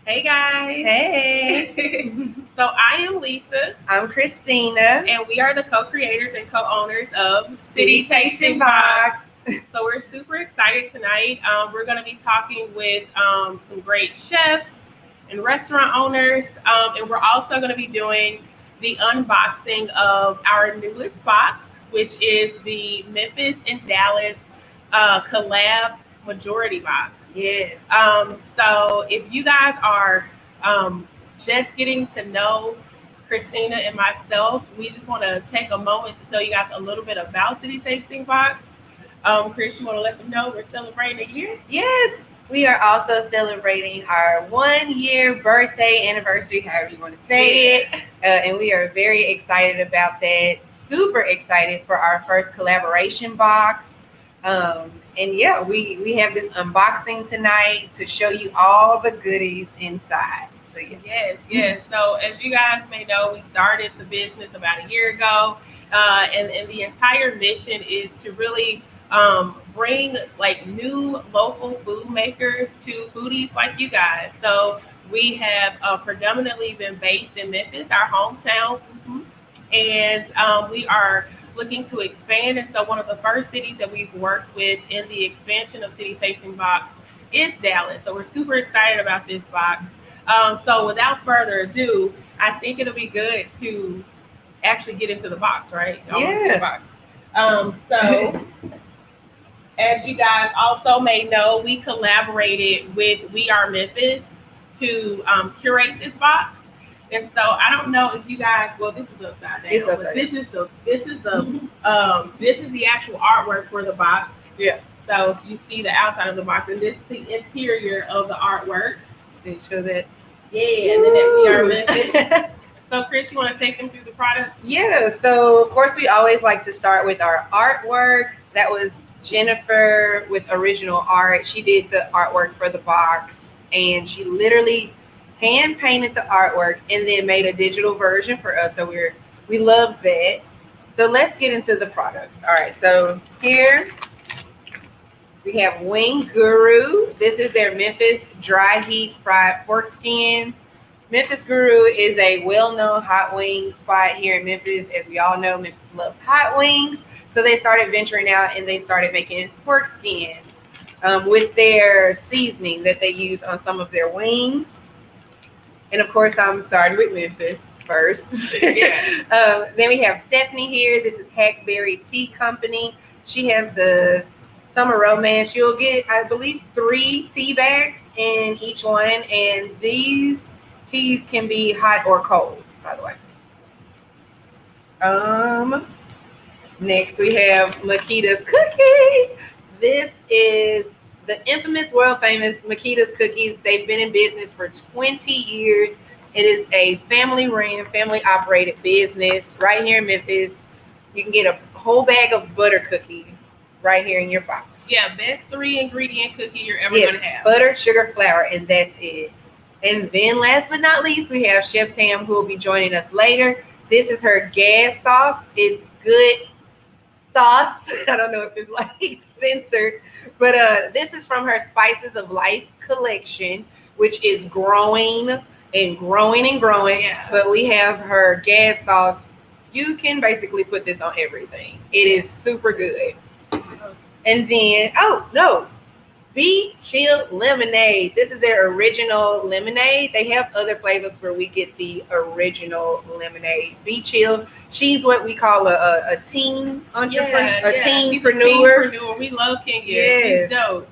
Hey guys. Hey. So I am Lisa. I'm Cristina. And we are the co-creators and co-owners of City Tasting Box. So we're super excited tonight. We're going to be talking with some great chefs and restaurant owners. And we're also going to be doing the unboxing of our newest box, which is the Memphis and Dallas collab majority box. Yes. So if you guys are just getting to know Cristina and myself, we just want to take a moment to tell you guys a little bit about City Tasting Box. Chris, you want to let them know we're celebrating a year? Yes. We are also celebrating our 1 year birthday anniversary, however you want to say it. And we are very excited about that. Super excited for our first collaboration box. And yeah, we have this unboxing tonight to show you all the goodies inside. So yeah. Yes. So as you guys may know, we started the business about a year ago, and the entire mission is to really bring like new local food makers to foodies like you guys. So we have predominantly been based in Memphis, our hometown, and we are looking to expand. And so one of the first cities that we've worked with in the expansion of City Tasting Box is Dallas. So we're super excited about this box. So without further ado, I think it'll be good to actually get into the box, right? Yeah. So as you guys also may know, we collaborated with We Are Memphis to curate this box. And so I don't know if you guys, well, this is upside down. It's upside down. This is the actual artwork for the box. Yeah. So you see the outside of the box, and this is the interior of the artwork. They show that. Yeah, and then that We Are Memphis. So Chris, you want to take them through the product? Yeah. So of course we always like to start with our artwork. That was Jennifer with original art. She did the artwork for the box, and she literally hand painted the artwork and then made a digital version for us. So we love that. So let's get into the products. All right. So here we have Wing Guru. This is their Memphis dry heat fried pork skins. Memphis Guru is a well-known hot wing spot here in Memphis. As we all know, Memphis loves hot wings. So they started venturing out and they started making pork skins with their seasoning that they use on some of their wings. And of course, I'm starting with Memphis first. Yeah. Then we have Stephanie here. This is Hackberry Tea Company. She has the Summer Romance. You'll get, I believe, 3 tea bags in each one. And these teas can be hot or cold, by the way. Next, we have Makita's Cookies. This is the infamous, world famous Makita's Cookies. They've been in business for 20 years. It is a family ran, family operated business right here in Memphis. You can get a whole bag of butter cookies right here in your box. Yeah, best 3 ingredient cookie you're ever going to have. Butter, sugar, flour, and that's it. And then last but not least, we have Chef Tam, who will be joining us later. This is her gas sauce. It's good sauce. I don't know if it's like censored, but this is from her Spices of Life collection, which is growing and growing and growing. Yeah. But we have her gas sauce. You can basically put this on everything. It is super good. And then, Be Chill Lemonade. This is their original lemonade. They have other flavors where we get the original lemonade. Be Chill. She's what we call a teen entrepreneur, teenpreneur. We love Kenya. Yes. She's dope.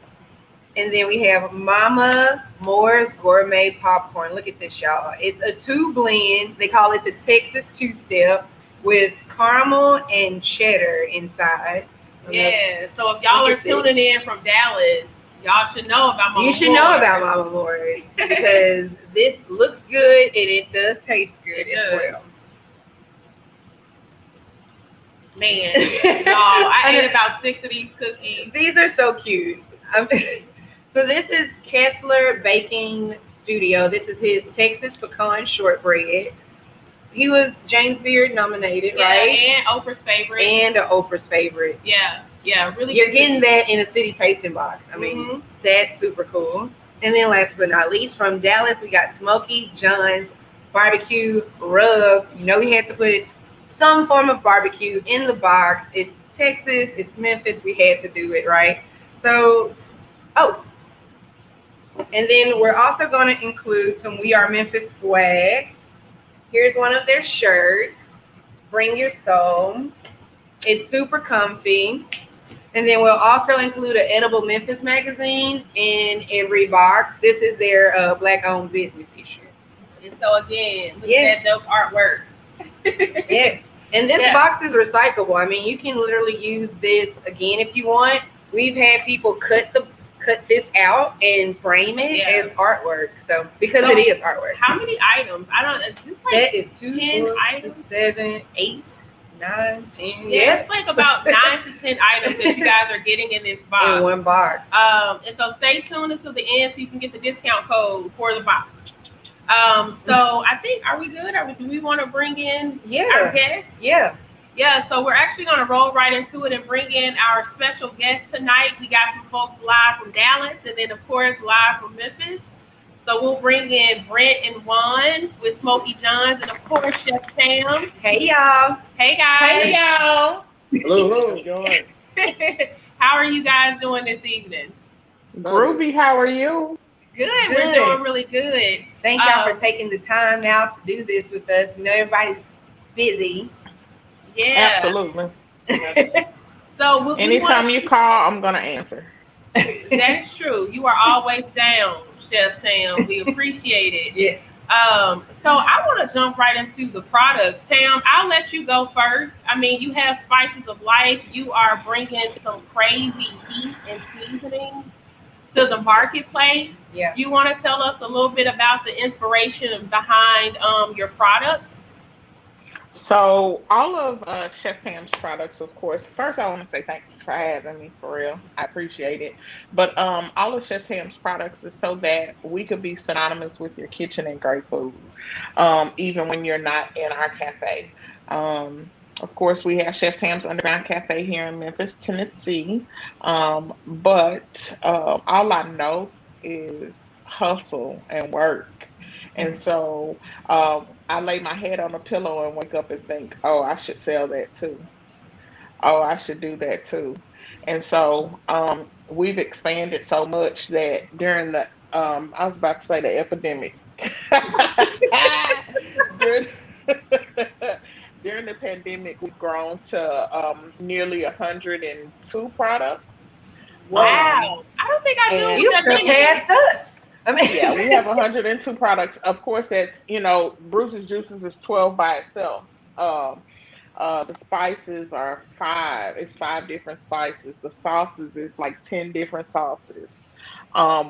And then we have Mama Moore's Gourmet Popcorn. Look at this, y'all. It's a 2 blend. They call it the Texas 2-step with caramel and cheddar inside. Yeah. So if y'all are tuning in from Dallas, y'all should know about Mama You should know about Mama Moore's because this looks good and it does taste good as well. Man, y'all, I ate about 6 of these cookies. These are so cute. So this is Kessler Baking Studio. This is his Texas Pecan Shortbread. He was James Beard nominated, right? And Oprah's favorite. And an Oprah's favorite. Yeah. Yeah, really. You're getting that in a city tasting box. I mean, that's super cool. And then last but not least, from Dallas, we got Smokey John's barbecue rub. You know, we had to put some form of barbecue in the box. It's Texas, it's Memphis. We had to do it, right? So, and then we're also going to include some We Are Memphis swag. Here's one of their shirts. Bring your soul. It's super comfy. And then we'll also include an edible Memphis magazine in every box. This is their Black-owned business issue. And so again, look at that dope artwork. Yes. And this box is recyclable. I mean, you can literally use this again if you want. We've had people cut this out and frame it as artwork. So because it is artwork. How many items? I don't. Is this like that is 2, 10 4, items? 6, 7, 8, 9, 10. Yeah, it's like about 9 to 10 items that you guys are getting in this box. In one box. And so stay tuned until the end so you can get the discount code for the box. So I think, are we good? Do we want to bring in our guests? Yeah, so we're actually going to roll right into it and bring in our special guest tonight. We got some folks live from Dallas and then, of course, live from Memphis. So we'll bring in Brent and Juan with Smokey John's and, of course, Chef Tam. Hey, y'all. Hey, guys. Hey, y'all. Hello. How's going? How are you guys doing this evening? Groovy, how are you? Good. We're doing really good. Thank y'all for taking the time out to do this with us. You know, everybody's busy. Yeah. Absolutely. So anytime you call, I'm going to answer. That is true. You are always down, Chef Tam. We appreciate it. Yes. So I want to jump right into the products. Tam, I'll let you go first. I mean, you have Spices of Life. You are bringing some crazy heat and seasonings to the marketplace. Yeah. You want to tell us a little bit about the inspiration behind your products? So all of Chef Tam's products, of course, first I want to say thanks for having me, for real. I appreciate it. But all of Chef Tam's products is so that we could be synonymous with your kitchen and great food, even when you're not in our cafe. Of course, we have Chef Tam's Underground Cafe here in Memphis, Tennessee. But all I know is hustle and work. And so I lay my head on a pillow and wake up and think, oh, I should sell that too. Oh, I should do that too. And so we've expanded so much that during the, I was about to say the epidemic. During the pandemic, we've grown to nearly 102 products. Wow. I don't think I knew you surpassed us. I mean, yeah, we have 102 products. Of course, that's, Bruce's Juices is 12 by itself. The spices are 5. It's 5 different spices. The sauces is like 10 different sauces.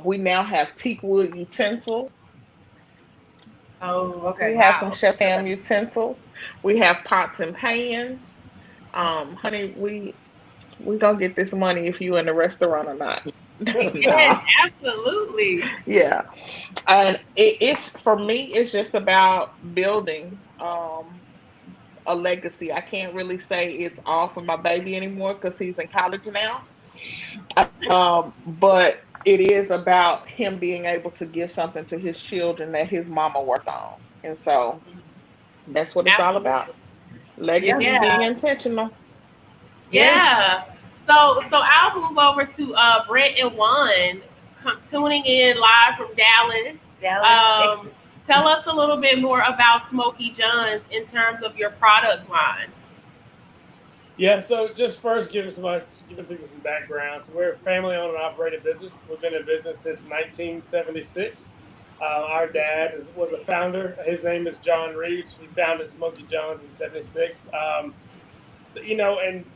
We now have teak wood utensils. Oh, okay. We have some Chef Tam utensils. We have pots and pans. Honey, we gonna get this money if you in the restaurant or not. Yes, absolutely. Yeah, and it's for me. It's just about building a legacy. I can't really say it's all for my baby anymore because he's in college now. But it is about him being able to give something to his children that his mama worked on, and so that's what it's all about. Legacy, being intentional. Yeah. So I'll move over to Brent and Juan, tuning in live from Dallas. Texas. Tell us a little bit more about Smokey John's in terms of your product line. Yeah, so just first giving people some background. So we're a family-owned and operated business. We've been in business since 1976. Our dad was a founder. His name is John Reeves. We founded Smokey John's in '76. And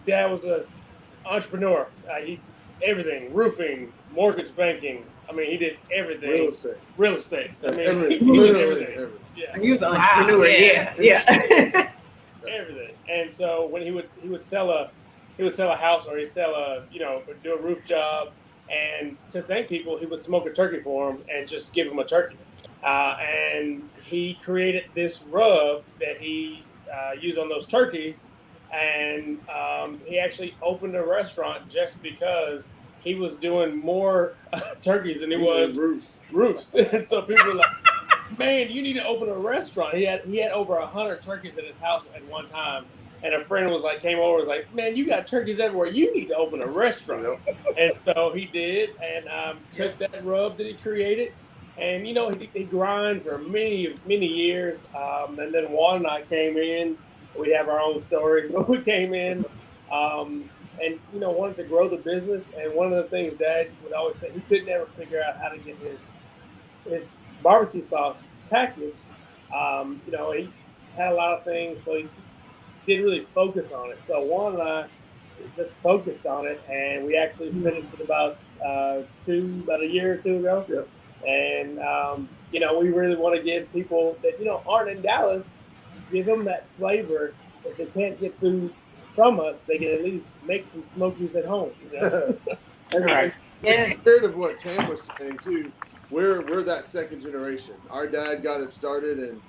Dad was an entrepreneur. He everything, roofing, mortgage banking. I mean, he did everything. Real estate. I mean, everything. Yeah. He was an entrepreneur. Yeah. Everything. And so when he would sell a house, or he'd sell do a roof job, and to thank people, he would smoke a turkey for them and just give them a turkey. And he created this rub that he used on those turkeys and he actually opened a restaurant just because he was doing more turkeys than he was roofs. And so people were like, man, you need to open a restaurant. He had over 100 turkeys in his house at one time. And a friend came over, was like, man, you got turkeys everywhere. You need to open a restaurant. And so he did, and took that rub that he created. And, he grind for many, many years. And then Juan and I came in. We have our own story. We came in and, wanted to grow the business. And one of the things Dad would always say, he could never figure out how to get his barbecue sauce packaged. He had a lot of things, so he didn't really focus on it. So Juan and I just focused on it, and we actually finished it about a year or two ago. Yep. And we really want to give people that aren't in Dallas, give them that flavor. If they can't get food from us, they can at least make some Smokies at home. And compared to what Tam was saying too, we're that second generation. Our dad got it started, and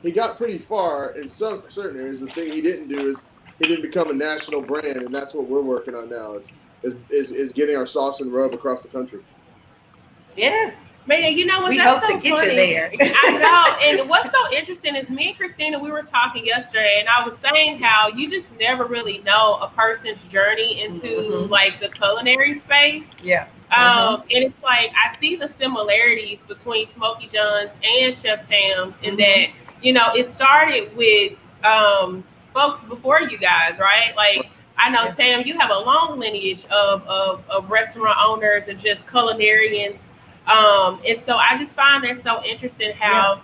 he got pretty far in some certain areas. The thing he didn't do is he didn't become a national brand, and that's what we're working on now is getting our sauce and rub across the country. Yeah. Man, you know what? We That's hope so to get funny. you there. I know. And what's so interesting is me and Cristina, we were talking yesterday, and I was saying how you just never really know a person's journey into like the culinary space. Yeah. And it's like I see the similarities between Smokey John's and Chef Tam's in that, it started with folks before you guys, right? Like I know, Tam, you have a long lineage of restaurant owners and just culinarians. And so I just find that so interesting how,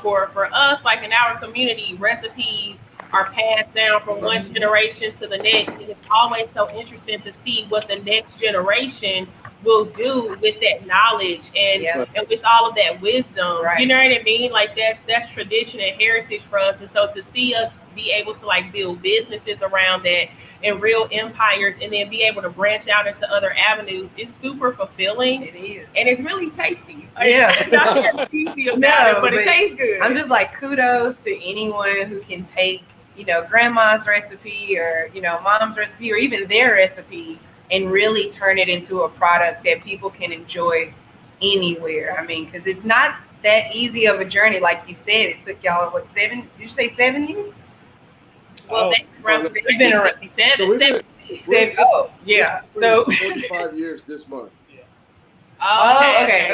for us, like in our community, recipes are passed down from one generation to the next. And it's always so interesting to see what the next generation will do with that knowledge and with all of that wisdom. Right. You know what I mean? Like that's tradition and heritage for us. And so to see us be able to like build businesses around that and real empires and then be able to branch out into other avenues is super fulfilling. It is. And it's really tasty. Yeah. Not easy about it, but it tastes good. I'm just like kudos to anyone who can take, grandma's recipe or, mom's recipe or even their recipe and really turn it into a product that people can enjoy anywhere. I mean, because it's not that easy of a journey. Like you said, it took y'all, 7? Did you say 7 years? Well, they've been around 67. Yeah. So 45 years this month. Okay.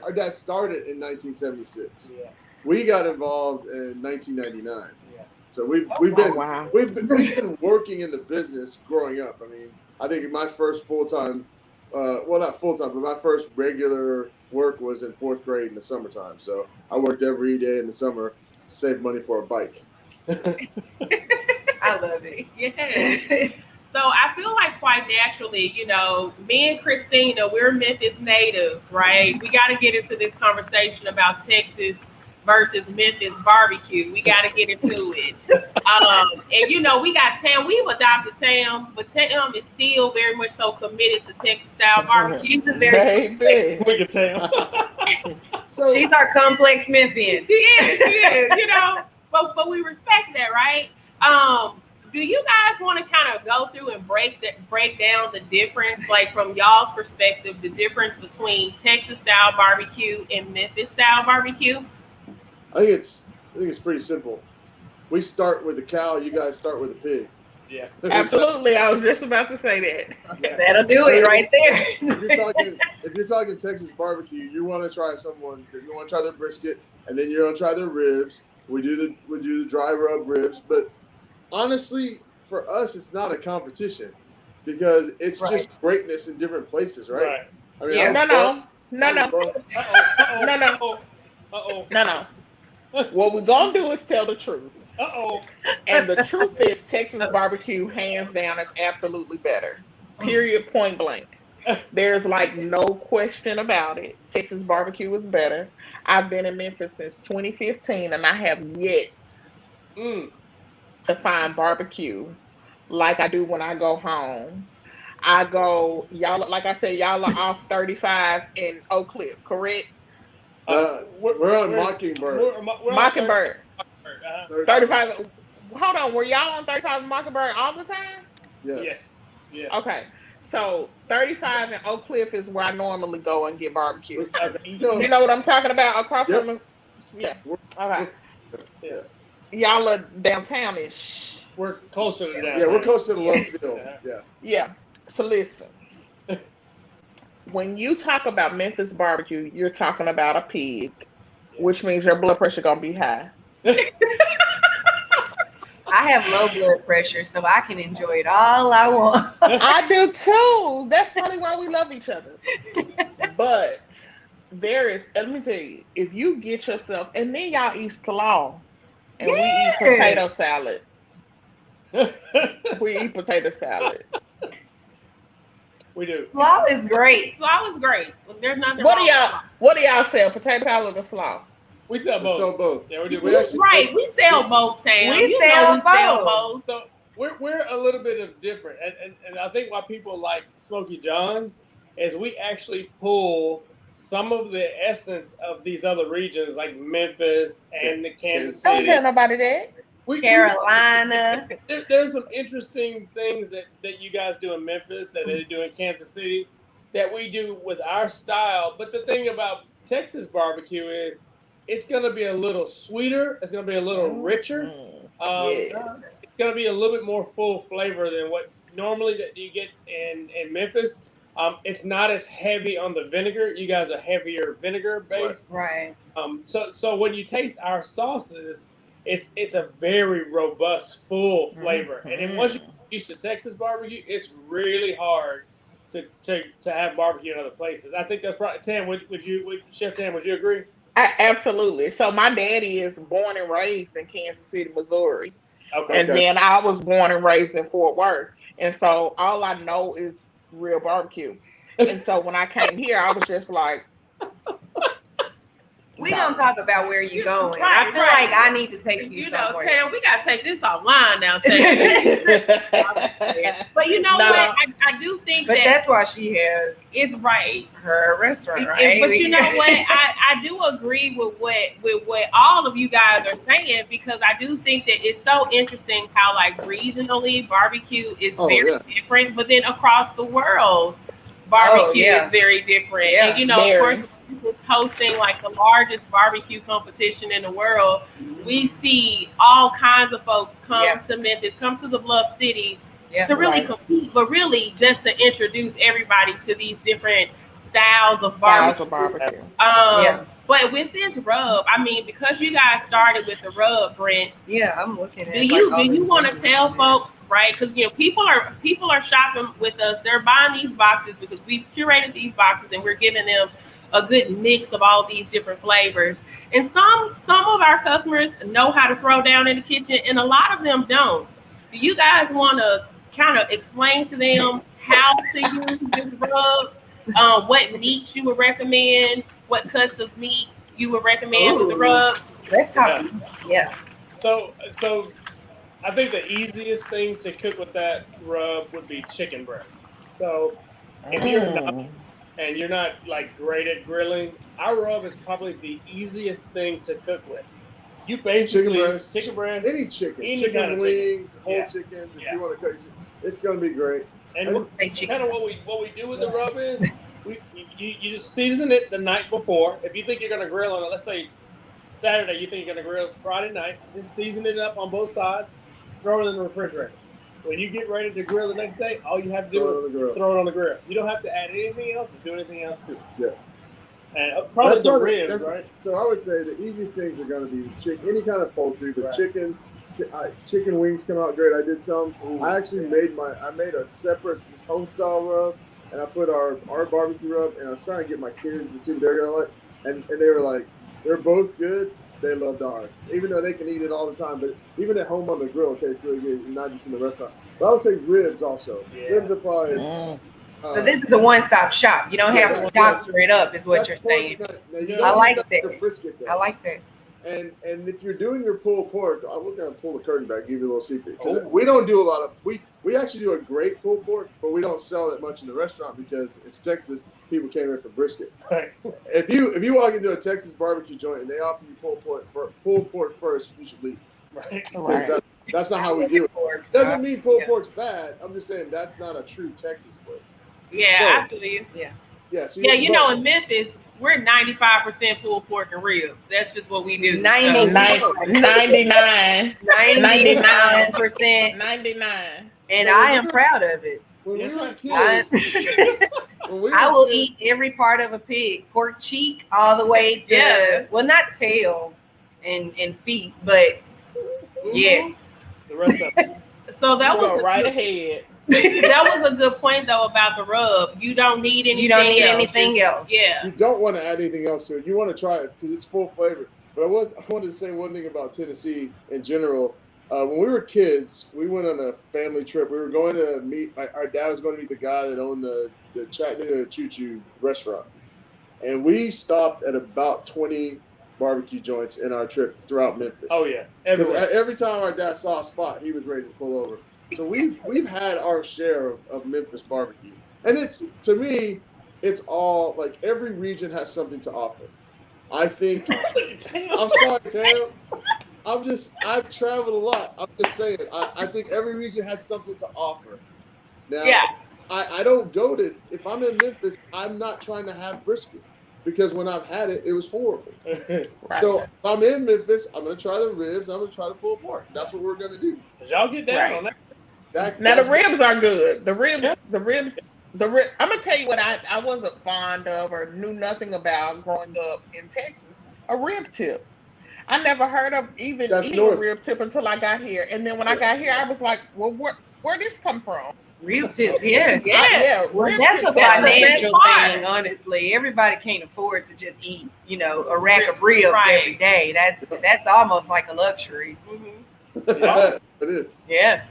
Our dad started in 1976. Yeah. We got involved in 1999. Yeah. So we've been working in the business growing up. I mean, I think my first full-time, not full-time, but my first regular work was in 4th grade in the summertime. So I worked every day in the summer to save money for a bike. I love it. Yeah. So I feel like quite naturally, me and Cristina, we're Memphis natives, right? We got to get into this conversation about Texas versus Memphis barbecue. We got to get into it. And we got Tam. We've adopted Tam, but Tam is still very much so committed to Texas style barbecue. She's a very Look at Tam. So she's our complex Memphian. She is, but we respect that, right? Do you guys want to kind of go through and break down the difference, like from y'all's perspective, the difference between Texas style barbecue and Memphis style barbecue? I think it's pretty simple. We start with a cow. You guys start with a pig. Yeah. Absolutely. I was just about to say that. Yeah. That'll do it right there. If you're talking Texas barbecue, you want to try their brisket, and then you're gonna try their ribs. We do the dry rub ribs, but honestly, for us, it's not a competition because it's just greatness in different places, right? I mean, No. What we're gonna do is tell the truth. And the truth is, Texas barbecue, hands down, is absolutely better. Period. Point blank. There's like no question about it. Texas barbecue is better. I've been in Memphis since 2015, and I have yet to find barbecue like I do when I go home. Y'all, like I said, y'all are off 35 in Oak Cliff, correct? we're on Mockingbird. Mockingbird. 35. hold on. Were y'all on 35 and Mockingbird all the time? Yes. Yes. Okay. So 35 and Oak Cliff is where I normally go and get barbecue. You know what I'm talking about? Across from the, yeah. Okay. Yeah. Y'all are downtown-ish. We're closer to downtown. Yeah, we're close to the love field. Yeah. Yeah. So listen. When you talk about Memphis barbecue, you're talking about a pig, which means your blood pressure gonna be high. I have low blood pressure, so I can enjoy it all I want. I do too. That's probably why we love each other. But there is, let me tell you, if you get yourself, and then y'all eat slaw, and we eat potato salad. We eat potato salad. We do. Slaw is great. Slaw is great. There's nothing What wrong do with y'all? slaw. What do y'all sell? Potato salad or slaw? We sell We both. sell both. Yeah, we do. We actually- Right, we sell both, Tam. We You sell know we sell both. both. So we're a little bit of different, and I think why people like Smokey John's is we actually pull some of the essence of these other regions like Memphis and the Kansas Don't City. tell nobody that. Carolina. There's some interesting things that you guys do in Memphis that they do in Kansas City that we do with our style. But the thing about Texas barbecue is it's going to be a little sweeter. It's going to be a little richer. It's going to be a little bit more full flavor than what normally that you get in Memphis. It's not as heavy on the vinegar. You guys are heavier vinegar based. Right. So when you taste our sauces, it's a very robust, full flavor. And then once you get used to Texas barbecue, it's really hard to have barbecue in other places. I think that's probably Tam. Chef Tam, would you agree? Absolutely. So my daddy is born and raised in Kansas City, Missouri. Okay. And then I was born and raised in Fort Worth. And so all I know is real barbecue. And so when I came here, I was just like, We gonna talk about where you going. Right, I feel right. like I need to take you somewhere. Tam, we gotta take this offline now, Tam. But you know what? I do think But that that's why she has it's right. her restaurant, right? But you know what? I do agree with what all of you guys are saying, because I do think that it's so interesting how like regionally barbecue is very different, but then across the world barbecue is very different. Yeah, and you know, of course, with hosting like the largest barbecue competition in the world, we see all kinds of folks come to Memphis, come to the Bluff City to really compete, but really just to introduce everybody to these different styles of barbecue. But with this rub, I mean, because you guys started with the rub, Brent. Yeah, I'm looking at. Do you want to tell folks, right? Because you know people are shopping with us. They're buying these boxes because we've curated these boxes and we're giving them a good mix of all these different flavors. And some of our customers know how to throw down in the kitchen, and a lot of them don't. Do you guys want to kind of explain to them how to use this rub? What meat you would recommend? What cuts of meat you would recommend with the rub? Let's talk. Yeah. So I think the easiest thing to cook with that rub would be chicken breast. So if you're not like great at grilling, our rub is probably the easiest thing to cook with. You basically chicken breast, any chicken kind of wings, chicken. whole chicken. If you want to cook, it's going to be great. And kind of what we do with the rub is you just season it the night before. If you think you're going to grill on it, let's say Saturday, you think you're going to grill Friday night, just season it up on both sides, throw it in the refrigerator. When you get ready to grill the next day, all you have to do is throw it on the grill. You don't have to add anything else or do anything else to it. Yeah. And probably the ribs, right? So I would say the easiest things are going to be chicken, any kind of poultry, but chicken wings come out great. I did some. I actually made a separate home style rub, and I put our barbecue rub, and I was trying to get my kids to see what they're going to like, and they were like, they're both good. They loved ours, even though they can eat it all the time. But even at home on the grill, it tastes really good, not just in the restaurant. But I would say ribs also. Yeah. Ribs are probably. So this is a one-stop shop. You don't have to doctor it up, is what you're saying. I like that. I like that. And if you're doing your pulled pork, I'm going to pull the curtain back, give you a little secret. Because we don't do a lot of we actually do a great pulled pork, but we don't sell that much in the restaurant because it's Texas. People came here for brisket. Right. If you walk into a Texas barbecue joint and they offer you pulled pork first, you should leave. Right. That's not how we do it. Pork, Doesn't mean pulled yeah. pork's bad. I'm just saying that's not a true Texas place. Yeah, I feel you. Yeah. So Yeah, you know, in Memphis, we're 95% pulled pork and ribs. That's just what we do. 99%. 99%. And I am proud of it. When we were kids, I will eat every part of a pig, pork cheek all the way to, well, not tail and feet, but yes. The rest of it. So that was right ahead. That was a good point though about the rub. You don't need anything. You don't need anything else. Yeah. You don't want to add anything else to it. You want to try it because it's full flavor. But I wanted to say one thing about Tennessee in general. When we were kids, we went on a family trip. We were going to meet. Our dad was going to meet the guy that owned the Chattanooga Choo Choo restaurant, and we stopped at about 20 barbecue joints in our trip throughout Memphis. Oh yeah, every time our dad saw a spot, he was ready to pull over. So we've had our share of Memphis barbecue, and it's, to me, it's all like every region has something to offer. I think. I'm sorry, Tam. I've traveled a lot. I'm just saying. I think every region has something to offer. Now, I don't go to, if I'm in Memphis, I'm not trying to have brisket because when I've had it, it was horrible. Right. So if I'm in Memphis, I'm going to try the ribs. I'm going to try the pulled pork. That's what we're going to do. Y'all get down on that. Now the ribs are good. The ribs. I'm gonna tell you what I wasn't fond of or knew nothing about growing up in Texas. A rib tip. I never heard of even eating a rib tip until I got here. And then when I got here, I was like, well, where this come from? Rib tips, yeah. Well, that's a financial thing, honestly. Everybody can't afford to just eat, a rack of ribs every day. That's almost like a luxury. It is. Yeah.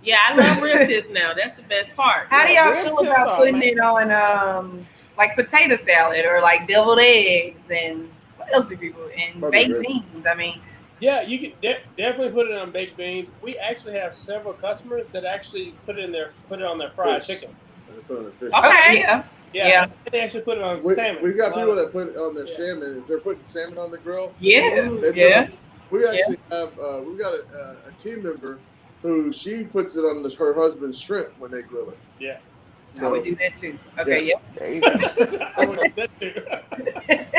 Yeah, I love rib tips now. That's the best part. How do y'all feel about putting it on like potato salad or like deviled eggs and what else do people and baked beans? I mean, yeah, you can definitely put it on baked beans. We actually have several customers that actually put it on their fried chicken. Okay, yeah. They actually put it on salmon. We've got people that put it on their salmon. If they're putting salmon on the grill, we actually have we've got a team member who she puts it on her husband's shrimp when they grill it. Yeah. So, I would do that too. Okay, yeah. There you go.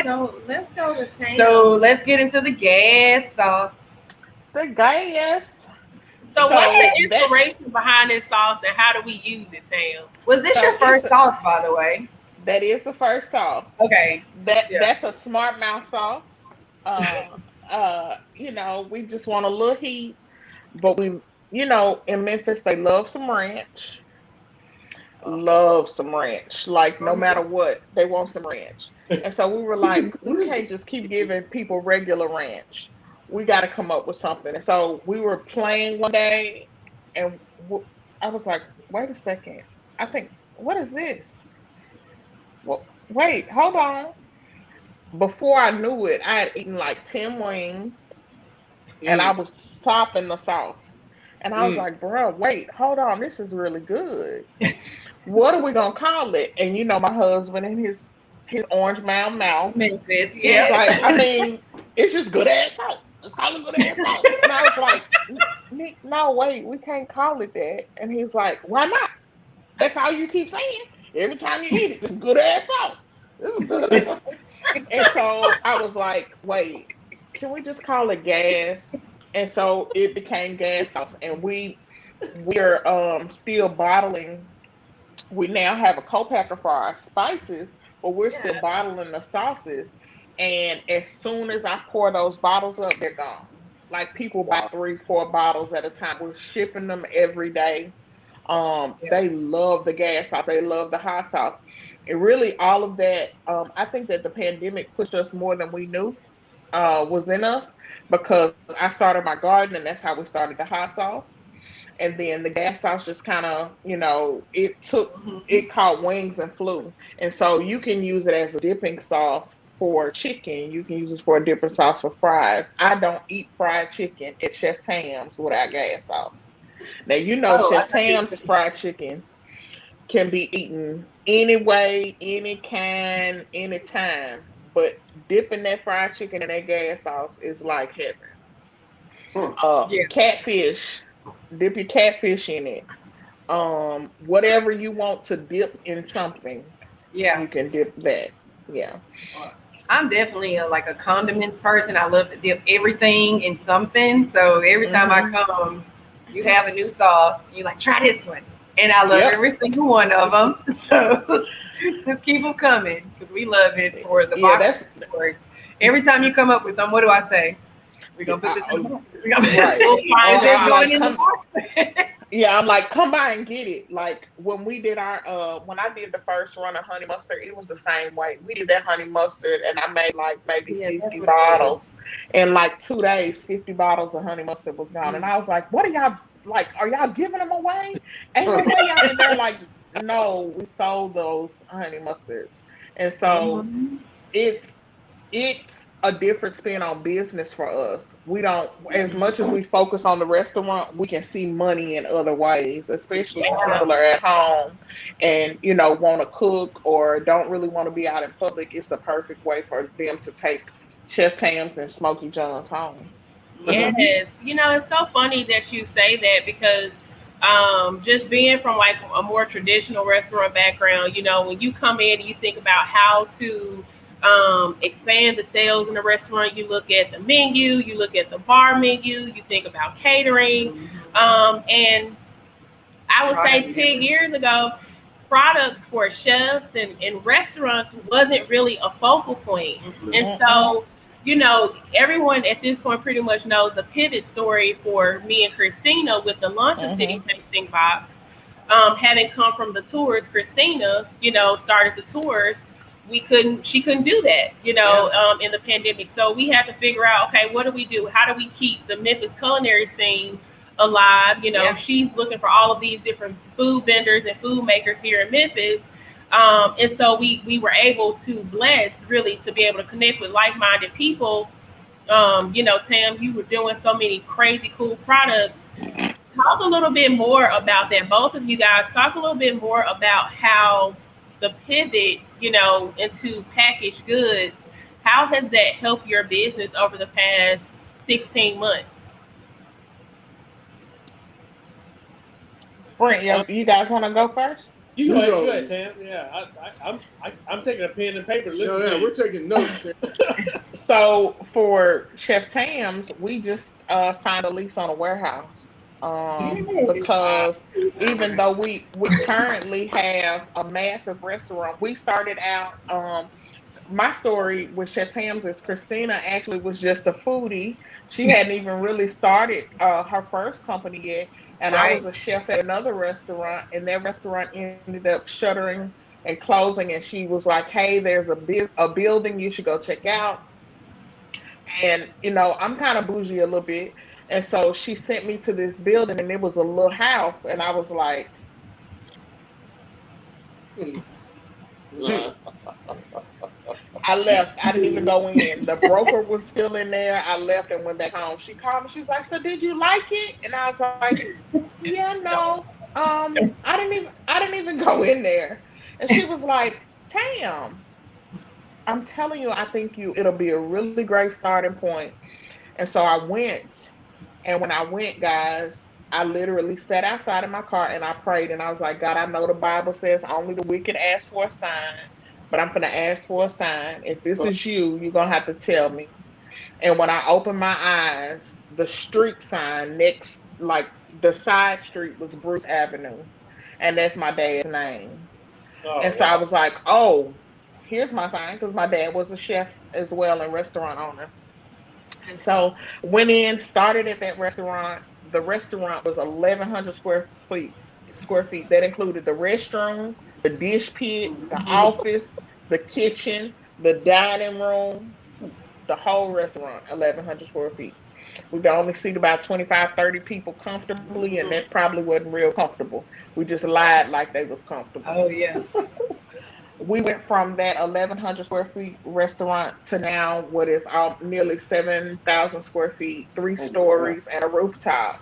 So let's go to Tam. So let's get into the gas sauce. The gas. So what's the inspiration behind this sauce and how do we use it, Tam? Was this your first sauce, by the way? That is the first sauce. Okay. That's a smart mouth sauce. We just want a little heat, but we, in Memphis they love some ranch. Like no matter what, they want some ranch. And so we were like, we can't just keep giving people regular ranch. We got to come up with something. And so we were playing one day, and I was like, wait a second. I think, what is this? Well, wait, hold on. Before I knew it, I had eaten like 10 wings, and I was sopping the sauce. And I was like, bro, wait, hold on. This is really good. What are we going to call it? And my husband and his orange mouth. Memphis. Yeah. Like, I mean, it's just good ass sauce. Let's call it good ass sauce. And I was like, Nick, no, wait, we can't call it that. And he's like, why not? That's how you keep saying. Every time you eat it, it's good ass sauce. And so I was like, wait, can we just call it gas? And so it became gas sauce. And we're still bottling. We now have a co-packer for our spices, but we're still bottling the sauces. And as soon as I pour those bottles up, they're gone. Like people buy 3-4 bottles at a time. We're shipping them every day. They love the gas sauce. They love the hot sauce. And really all of that, I think that the pandemic pushed us more than we knew was in us, because I started my garden and that's how we started the hot sauce. And then the gas sauce just kind of, it caught wings and flew. And so you can use it as a dipping sauce for chicken. You can use it for a dipping sauce for fries. I don't eat fried chicken at Chef Tam's without gas sauce. Now, Chef Tam's fried chicken can be eaten any way, any kind, anytime. But dipping that fried chicken in that gas sauce is like heaven. Yeah. Catfish. Dip your catfish in it. Whatever you want to dip in something, Yeah. you can dip that. Yeah. I'm definitely like a condiments person. I love to dip everything in something. So every time I come, you have a new sauce. You like, try this one. And I love Yep. every single one of them. So just keep them coming because we love it for the Yeah, box that's stores. Every time you come up with something, what do I say? We're going to put this in the box. We're going to right. We'll find Or this I'm going like, in the come. box. Yeah, I'm like, come by and get it. Like when we did our when I did the first run of honey mustard, it was the same way. We did that honey mustard and I made like maybe Yeah, that's 50 what it is. bottles. In like 2 days, 50 bottles of honey mustard was gone. And I was like, what are y'all like? Are y'all giving them away? Ain't no way y'all. And they're like, no, we sold those honey mustards. And so Mhm. it's a different spin on business for us. We don't, as much as we focus on the restaurant, we can see money in other ways, especially when Yeah. people are at home and want to cook or don't really want to be out in public. It's the perfect way for them to take Chef Tam's and Smokey John's home. Yes, it's so funny that you say that because just being from like a more traditional restaurant background, when you come in and you think about how to expand the sales in the restaurant, you look at the menu, you look at the bar menu, you think about catering, and I would say 10 years ago, products for chefs and restaurants wasn't really a focal point. And Mm-mm. so, everyone at this point pretty much knows the pivot story for me and Christina with the launch of City Mm-hmm. Tasting Box. Having come from the tours, Christina, started the tours. She couldn't do that, in the pandemic. So we had to figure out, okay, what do we do? How do we keep the Memphis culinary scene alive? She's looking for all of these different food vendors and food makers here in Memphis. And so we were able to bless really to be able to connect with like-minded people. Tam, you were doing so many crazy cool products. Talk a little bit more about that. Both of you guys talk a little bit more about how the pivot, into packaged goods, how has that helped your business over the past 16 months? Brent, Um, you guys want to go first? you You go go. ahead, Chance. Yeah, I'm taking a pen and paper to listen Yeah, to we're you. taking notes. So for Chef Tam's, we just signed a lease on a warehouse because even though we currently have a massive restaurant, we started out. My story with Chef Tam's is Cristina actually was just a foodie. She hadn't even really started her first company yet, and I was Right. a chef at another restaurant, and that restaurant ended up shuttering and closing. And she was like, "Hey, there's a building you should go check out." And I'm kind of bougie a little bit, and so she sent me to this building, and it was a little house, and I was like, I left. I didn't even go in. The broker was still in there. I left and went back home. She called me. She was like, "So did you like it?" And I was like, "Yeah, no. I didn't even go in there." And she was like, "Tam, I'm telling you, I think it'll be a really great starting point." And so I went. And when I went, guys, I literally sat outside in my car and I prayed. And I was like, God, I know the Bible says only the wicked ask for a sign, but I'm going to ask for a sign. If this is you, you're going to have to tell me. And when I opened my eyes, the street sign next, like the side street was Bruce Avenue. And that's my dad's name. Oh And so I wow. was like, oh, here's my sign because my dad was a chef as well and restaurant owner. And so went in, started at that restaurant. The restaurant was 1,100 square feet. That included the restroom, the dish pit, the office, the kitchen, the dining room, the whole restaurant, 1,100 square feet. We could only seat about 25, 30 people comfortably, and that probably wasn't real comfortable. We just lied like they was comfortable. Oh yeah. We went from that 1,100 square feet restaurant to now what is nearly 7,000 square feet, three Oh my God. stories, and a rooftop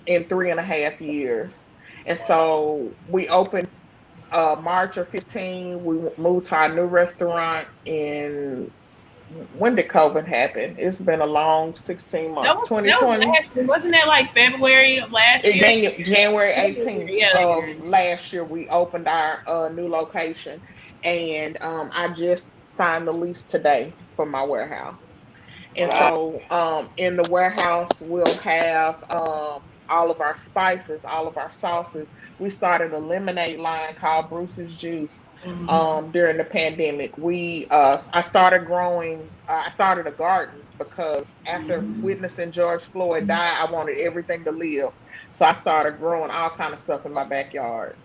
in 3.5 years. And Wow. so we opened March of 15. We moved to our new restaurant in when did COVID happen? It's been a long 16 That months. was 2020. last year. Wasn't that like February of last year? January 18th Yeah. of last year, we opened our new location, and I just signed the lease today for my warehouse. And Wow. so in the warehouse, we'll have all of our spices, all of our sauces. We started a lemonade line called Bruce's Juice during the pandemic. I started growing, I started a garden because after witnessing George Floyd die, I wanted everything to live. So I started growing all kind of stuff in my backyard.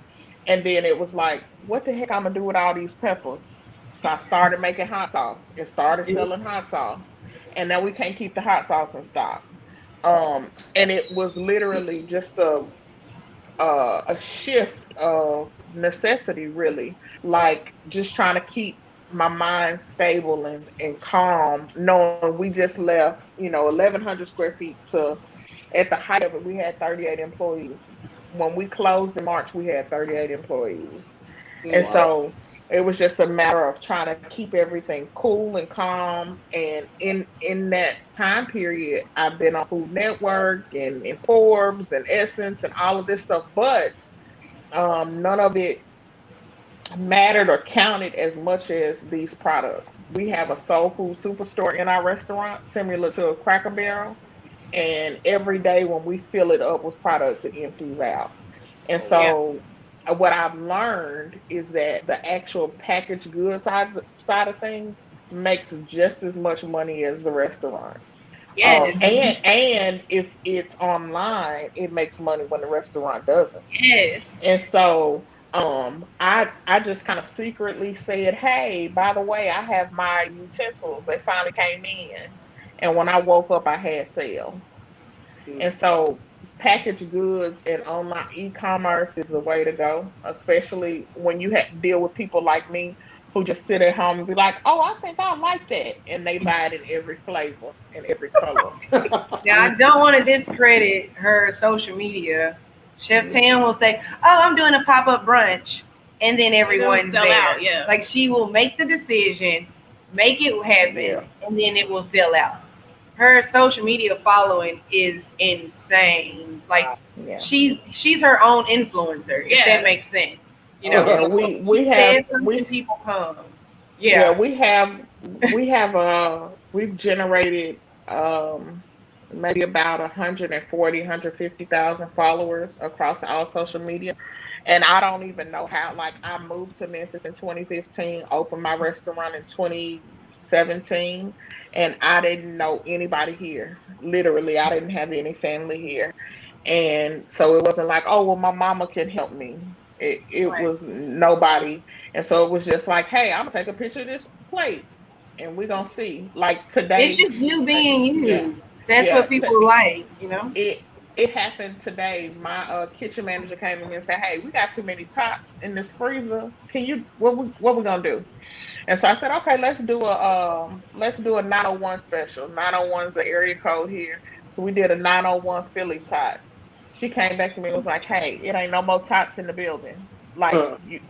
And then it was like, what the heck I'm gonna do with all these peppers? So I started making hot sauce and started selling hot sauce. And now we can't keep the hot sauce in stock. And it was literally just a shift of necessity, really, like just trying to keep my mind stable and calm, knowing we just left, 1,100 square feet to, at the height of it, we had 38 employees. When we closed in March, we had 38 employees. And Wow. so it was just a matter of trying to keep everything cool and calm. And in that time period, I've been on Food Network and Forbes and Essence and all of this stuff, but none of it mattered or counted as much as these products. We have a soul food superstore in our restaurant, similar to a Cracker Barrel, and every day when we fill it up with products, it empties out. And so what I've learned is that the actual packaged goods side of things makes just as much money as the restaurant. Yes. And if it's online, it makes money when the restaurant doesn't. Yes. And so I just kind of secretly said, hey, by the way, I have my utensils. They finally came in. And when I woke up, I had sales. And so packaged goods and online e-commerce is the way to go, especially when you deal with people like me who just sit at home and be like, oh, I think I like that. And they buy it in every flavor and every color. Now, I don't want to discredit her social media. Chef Tam will say, oh, I'm doing a pop-up brunch. And then everyone's sell there. out, yeah. Like, she will make the decision, make it happen, and then it will sell out. Her social media following is insane. Like, she's her own influencer, if that makes sense. People come. We've generated maybe about 150,000 followers across all social media. And I don't even know how, like, I moved to Memphis in 2015, opened my restaurant in 2017, and I didn't know anybody here. Literally, I didn't have any family here. And so it wasn't like, oh, well, my mama can help me. It was nobody. And so it was just like, hey, I'm gonna take a picture of this plate and we're gonna see. Like today, it's just you being you. That's what people like, It happened today. My kitchen manager came to me and said, hey, we got too many tots in this freezer. What we gonna do? And so I said, okay, let's do a 901 special. 901 is the area code here. So we did a 901 Philly tot. She came back to me and was like, hey, it ain't no more tots in the building. Like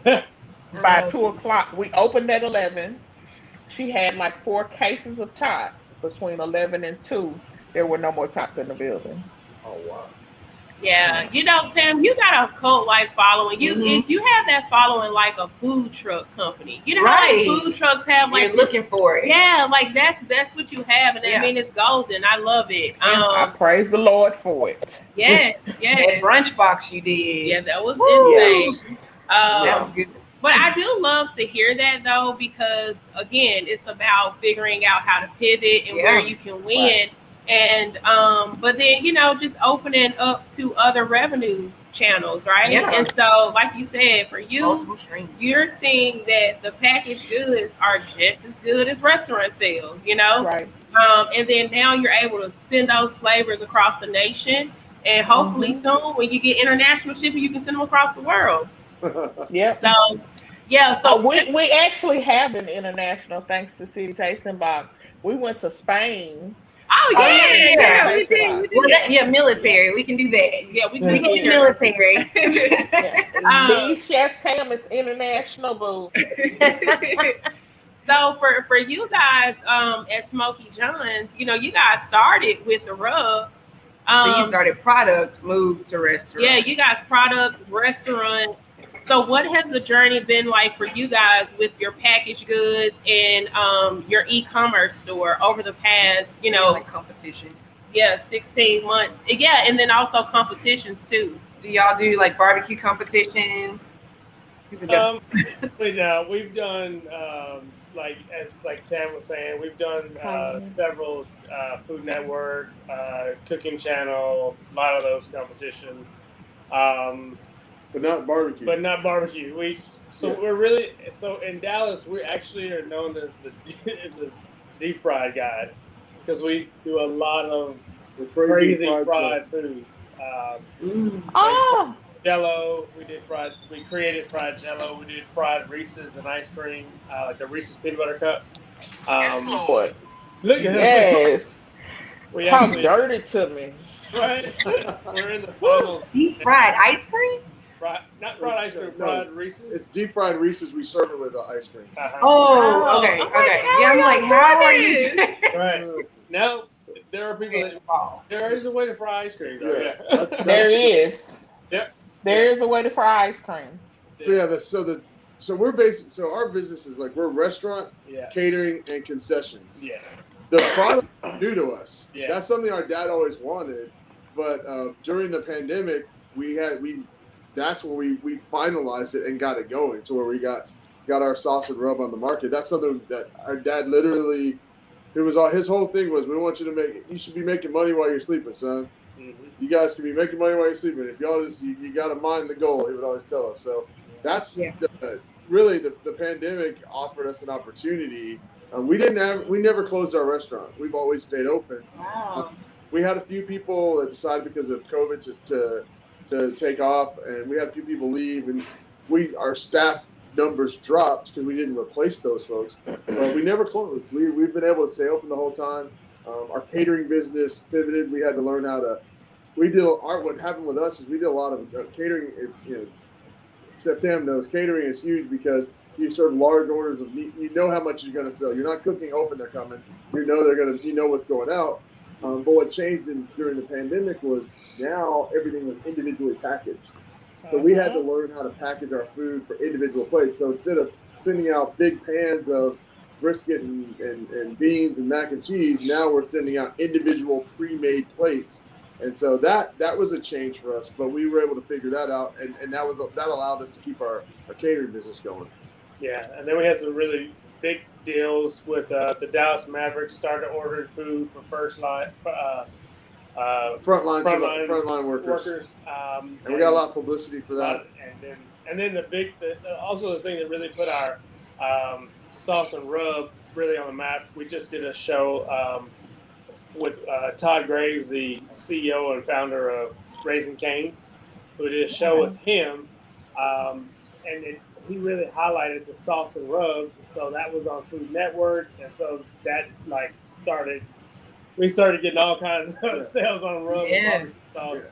by 2:00, we opened at 11. She had like 4 cases of tots. Between 11 and 2, there were no more tots in the building. Oh, wow. Yeah, Tam, you got a cult-like following. You have that following like a food truck company. You know how like food trucks have like you're looking for it. Yeah, like that's what you have, and I mean it's golden. I love it. I praise the Lord for it. Yes. That brunch box you did. Yeah, that was insane. That was good. But I do love to hear that though, because again, it's about figuring out how to pivot and where you can win. Right. And but then just opening up to other revenue channels, right? Yeah. And so, like you said, for you, you're seeing that the packaged goods are just as good as restaurant sales, Right. And then now you're able to send those flavors across the nation, and hopefully soon, when you get international shipping, you can send them across the world. Yeah. So we actually have an international, thanks to City Tasting Box. We went to Spain. Oh yeah, we did. Well, military. We can do that. Yeah, we can do military. The Chef Tam is international, boo. So for you guys at Smokey John's, you guys started with the rub. So you started product, moved to restaurant. Yeah, you guys product, restaurant. So what has the journey been like for you guys with your packaged goods and your e-commerce store over the past, like competition? Yeah, 16 months. Yeah, and then also competitions too. Do y'all do like barbecue competitions? We've done like Tam was saying, we've done several Food Network, Cooking Channel, a lot of those competitions. But not barbecue. We're really in Dallas. We actually are known as the deep fried guys because we do a lot of crazy fried food. Jello, we created fried Jello. We did fried Reese's and ice cream, like the Reese's peanut butter cup. Yes, Lord. Look at yes. Talk dirty to me. Right. We're in the finals. Deep fried ice cream? Not fried ice cream, fried Reese's. It's deep fried Reese's. We serve it with ice cream. Oh, okay. Yeah, I'm like, how are you? Right. Now, there are people there is a way to fry ice cream. Yeah. There is. Yep. There is a way to fry ice cream. Yeah. So we're basically, so our business is like we're restaurant, catering, and concessions. Yes. The product is new to us. Yeah. That's something our dad always wanted, but during the pandemic, that's where we finalized it and got it going to where we got our sauce and rub on the market. That's something that our dad literally, his whole thing was, we want you should be making money while you're sleeping, son. Mm-hmm. You guys can be making money while you're sleeping. If y'all you got to mind the goal, he would always tell us. So that's really the pandemic offered us an opportunity. We never closed our restaurant. We've always stayed open. Wow. We had a few people that decided because of COVID just to take off, and we had a few people leave, and our staff numbers dropped because we didn't replace those folks. But we never closed. We've been able to stay open the whole time. Our catering business pivoted. We had to learn how to. What happened with us is we did a lot of catering. Chef Tam knows catering is huge because you serve large orders of meat. You know how much you're going to sell. You're not cooking hoping they're coming. You know what's going out. But what changed during the pandemic was now everything was individually packaged. So we had to learn how to package our food for individual plates. So instead of sending out big pans of brisket and beans and mac and cheese, now we're sending out individual pre-made plates. And so that was a change for us, but we were able to figure that out, and that allowed us to keep our catering business going. Yeah, and then we had some really big deals with the Dallas Mavericks. Started ordering food for frontline workers. And we got a lot of publicity for that. And then the thing that really put our sauce and rub really on the map. We just did a show with Todd Graves, the CEO and founder of Raising Cane's. So we did a show with him, and he really highlighted the sauce and rub. So that was on Food Network, and so that we started getting all kinds of sales on rub. Yeah.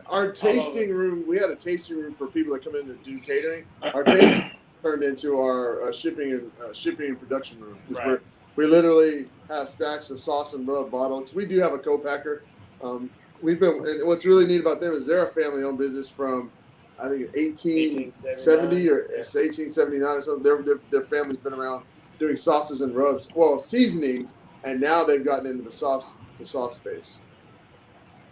Our tasting room, we had a tasting room for people that come in to do catering. Our tasting turned into our shipping and production room. Right. We literally have stacks of sauce and rub bottles. We do have a co-packer. And what's really neat about them is they're a family-owned business from, I think, 1870 or 1879 or something. Their family's been around doing sauces and rubs, seasonings, and now they've gotten into the sauce space.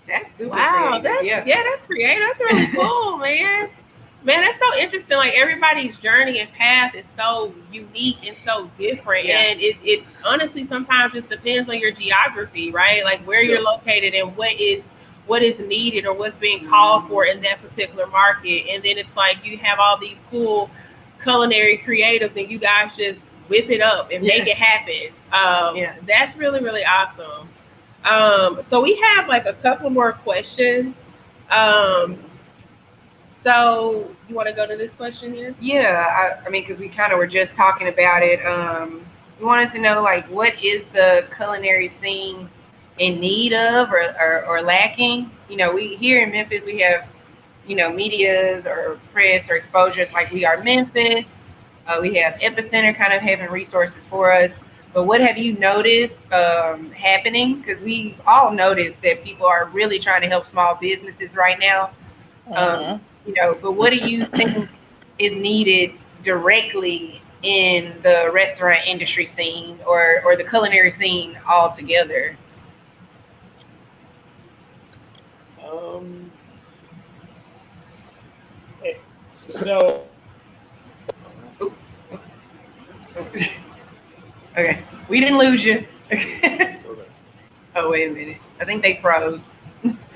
That's super creative. That's creative. That's really cool, man. Man, that's so interesting. Like, everybody's journey and path is so unique and so different. Yeah. And it honestly sometimes just depends on your geography, right? Like where you're located and what is needed or what's being called for in that particular market. And then it's like you have all these cool culinary creatives and you guys just whip it up and make it happen. That's really, really awesome. So we have like a couple more questions. So you want to go to this question here? Yeah, I mean, because we kind of were just talking about it. We wanted to know, like, what is the culinary scene in need of or lacking? We here in Memphis, we have, medias or press or exposures like We Are Memphis. We have Epicenter kind of having resources for us. But what have you noticed happening? Because we all noticed that people are really trying to help small businesses right now. But what do you think is needed directly in the restaurant industry scene or the culinary scene altogether? So Okay, we didn't lose you. Oh, wait a minute. I think they froze.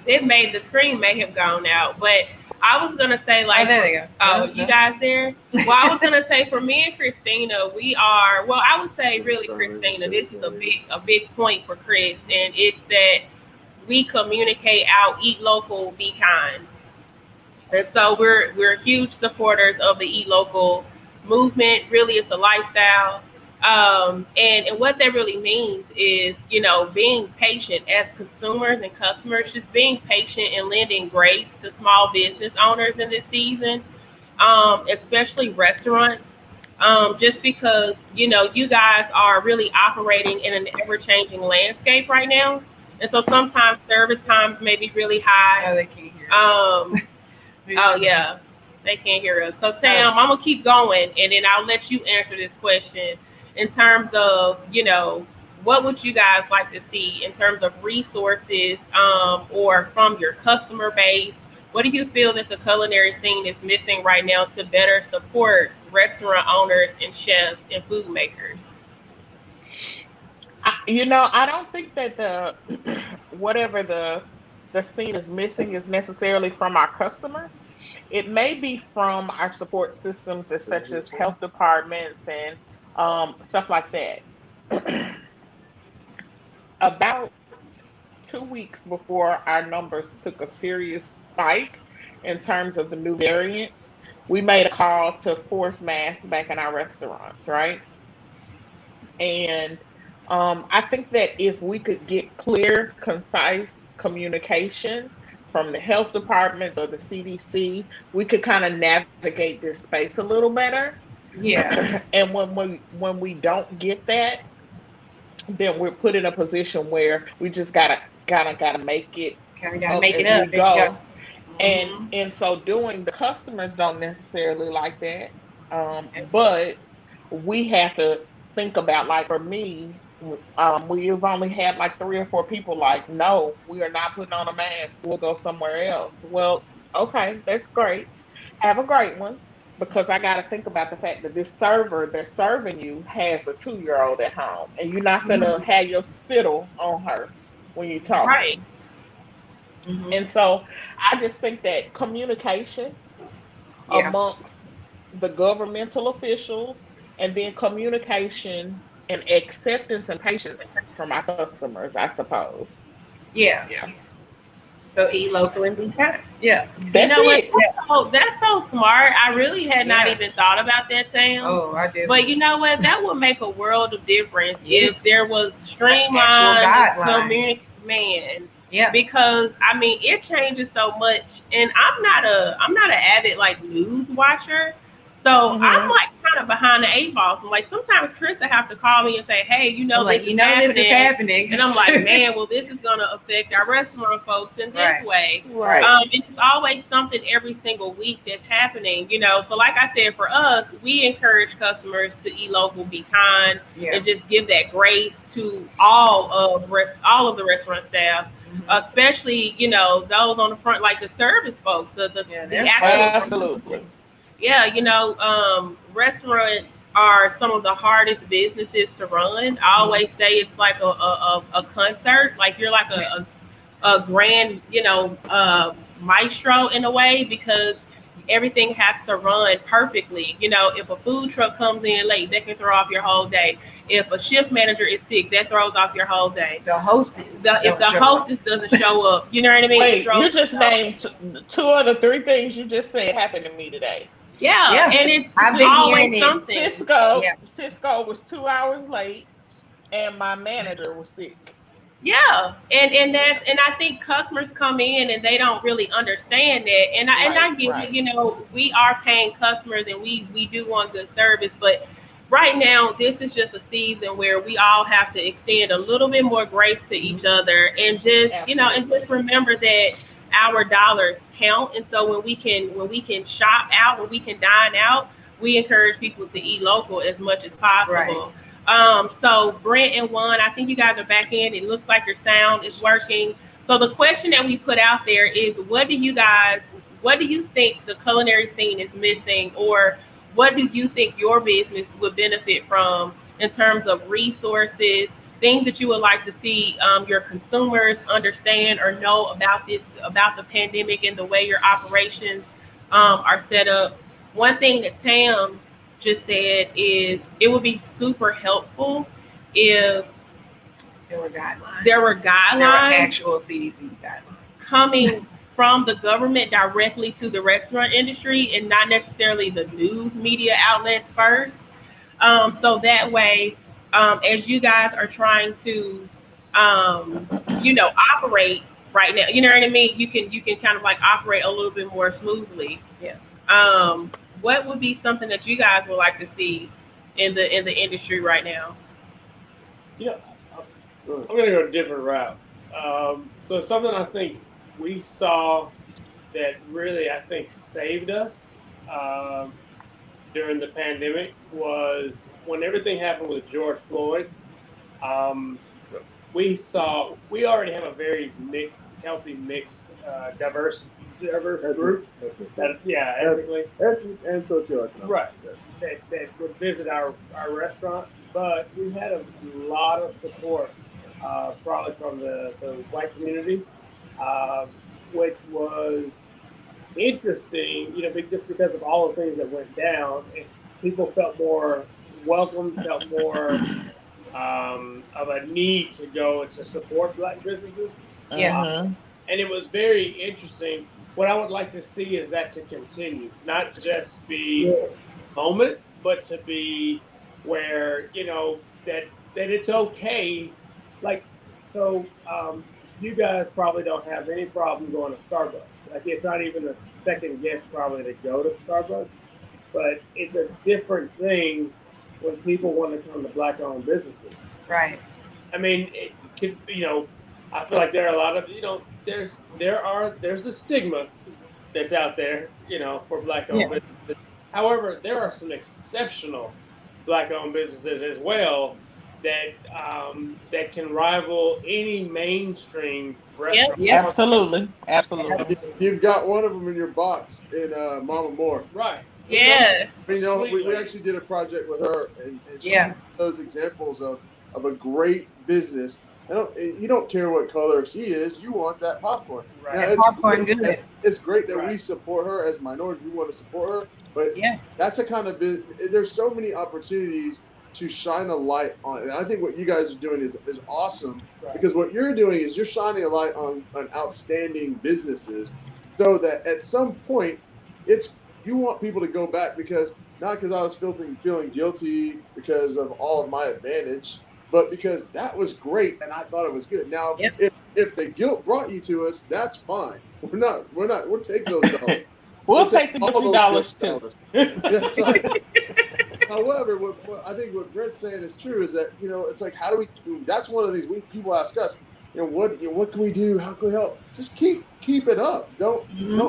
The screen may have gone out, but I was gonna say Oh, there they go. oh, you guys there? Well, I was gonna say for me and Cristina, we are. Well, I would say really, Cristina, this is a big point for Chris, and it's that we communicate out, eat local, be kind. And so we're huge supporters of the eat local movement. Really, it's a lifestyle. And what that really means is, being patient as consumers and customers, just being patient and lending grace to small business owners in this season, especially restaurants, just because, you guys are really operating in an ever-changing landscape right now. And so sometimes service times may be really high. Oh, they can't hear us. Oh, yeah, they can't hear us. So, Tam, I'm going to keep going, and then I'll let you answer this question in terms of, what would you guys like to see in terms of resources or from your customer base? What do you feel that the culinary scene is missing right now to better support restaurant owners and chefs and food makers? I don't think that whatever the scene is missing is necessarily from our customers. It may be from our support systems, such as health departments and stuff like that. About 2 weeks before our numbers took a serious spike in terms of the new variants, we made a call to force masks back in our restaurants, right? And I think that if we could get clear, concise communication from the health departments or the CDC, we could kind of navigate this space a little better. Yeah. And when we don't get that, then we're put in a position where we just gotta make it. Gotta make it as up. we go. Mm-hmm. And so doing, the customers don't necessarily like that, but we have to think about, like, for me, we've only had like 3 or 4 people like, no, we are not putting on a mask. We'll go somewhere else. Well, okay, that's great. Have a great one. Because I got to think about the fact that this server that's serving you has a 2-year-old at home, and you're not going to have your spittle on her when you talk. Right. Mm-hmm. And so I just think that communication amongst the governmental officials, and then communication and acceptance and patience from our customers, I suppose. Yeah. So eat local and be kind. Yeah. That's it. That's so smart. I really had not even thought about that, Tam. Oh, I did. But you know what? That would make a world of difference if there was streamlined communication. Yeah. Because I mean, it changes so much, and I'm not an avid like news watcher, so I'm like kind of behind the 8 ball. So like sometimes Chris will have to call me and say, "Hey, this is happening," and I'm like, "Man, well, this is going to affect our restaurant folks in this way." Right. It's always something every single week that's happening, So like I said, for us, we encourage customers to eat local, be kind, and just give that grace to all of the restaurant staff. Especially, those on the front, like the service folks, the absolutely. Restaurants are some of the hardest businesses to run. I always say it's like a concert, like you're like a grand, maestro in a way, because everything has to run perfectly. If a food truck comes in late, that can throw off your whole day. If a shift manager is sick, that throws off your whole day. The hostess. If the hostess doesn't show up, you know what I mean? Wait, you just named 2 of the 3 things you just said happened to me today. Yeah. And it's always something. Cisco was 2 hours late, and my manager was sick. Yeah, and I think customers come in and they don't really understand that, and I get it. We are paying customers and we do want good service, but right now, this is just a season where we all have to extend a little bit more grace to each other, and just and just remember that our dollars count. And so when we can shop out, when we can dine out, we encourage people to eat local as much as possible. So Brent and Juan, I think you guys are back in. It looks like your sound is working. So the question that we put out there is, what do you think the culinary scene is missing, or what do you think your business would benefit from in terms of resources, things that you would like to see your consumers understand or know about the pandemic and the way your operations are set up? One thing that Tam just said is it would be super helpful if There were guidelines. there were Actual CDC guidelines. coming from the government directly to the restaurant industry, and not necessarily the news media outlets first. So that way, as you guys are trying to, operate right now, you know what I mean? You can kind of like operate a little bit more smoothly. Yeah. What would be something that you guys would like to see in the industry right now? Yeah, I'm going to go a different route. So something I think we saw that really, I think, saved us during the pandemic was when everything happened with George Floyd. We already have a very healthy mixed, diverse group. Ethnically. Ethnic and socioeconomic. Right. That would visit our restaurant, but we had a lot of support, probably from the white community, which was interesting, just because of all the things that went down. People felt more welcome, felt more of a need to go and to support Black businesses. Yeah. And it was very interesting. What I would like to see is that to continue, not to just be moment, but to be where, that it's okay. Like, so you guys probably don't have any problem going to Starbucks. Like, it's not even a second guess probably to go to Starbucks, but it's a different thing when people want to come to Black-owned businesses. Right. I mean, it could, I feel like there are a lot of, there's a stigma that's out there, for Black-owned businesses. However, there are some exceptional Black-owned businesses as well that can rival any mainstream restaurant. Yeah. Absolutely. You've got one of them in your box in Mama Moore. Right. Yeah. We actually did a project with her, and she's those examples of a great business. You don't care what color she is. You want that popcorn. Right. Popcorn good. It's great that we support her as minorities. We want to support her, but that's a kind of business. There's so many opportunities to shine a light on it. And I think what you guys are doing is awesome, because what you're doing is you're shining a light on outstanding businesses, so that at some point you want people to go back, not because I was feeling guilty because of all of my advantage, but because that was great and I thought it was good. Now, if the guilt brought you to us, that's fine. We'll take those dollars. We'll take the $2 too. That's right. However, I think what Brent's saying is true, is that, it's like, how do we, that's one of these people ask us, what can we do? How can we help? Just keep it up. Don't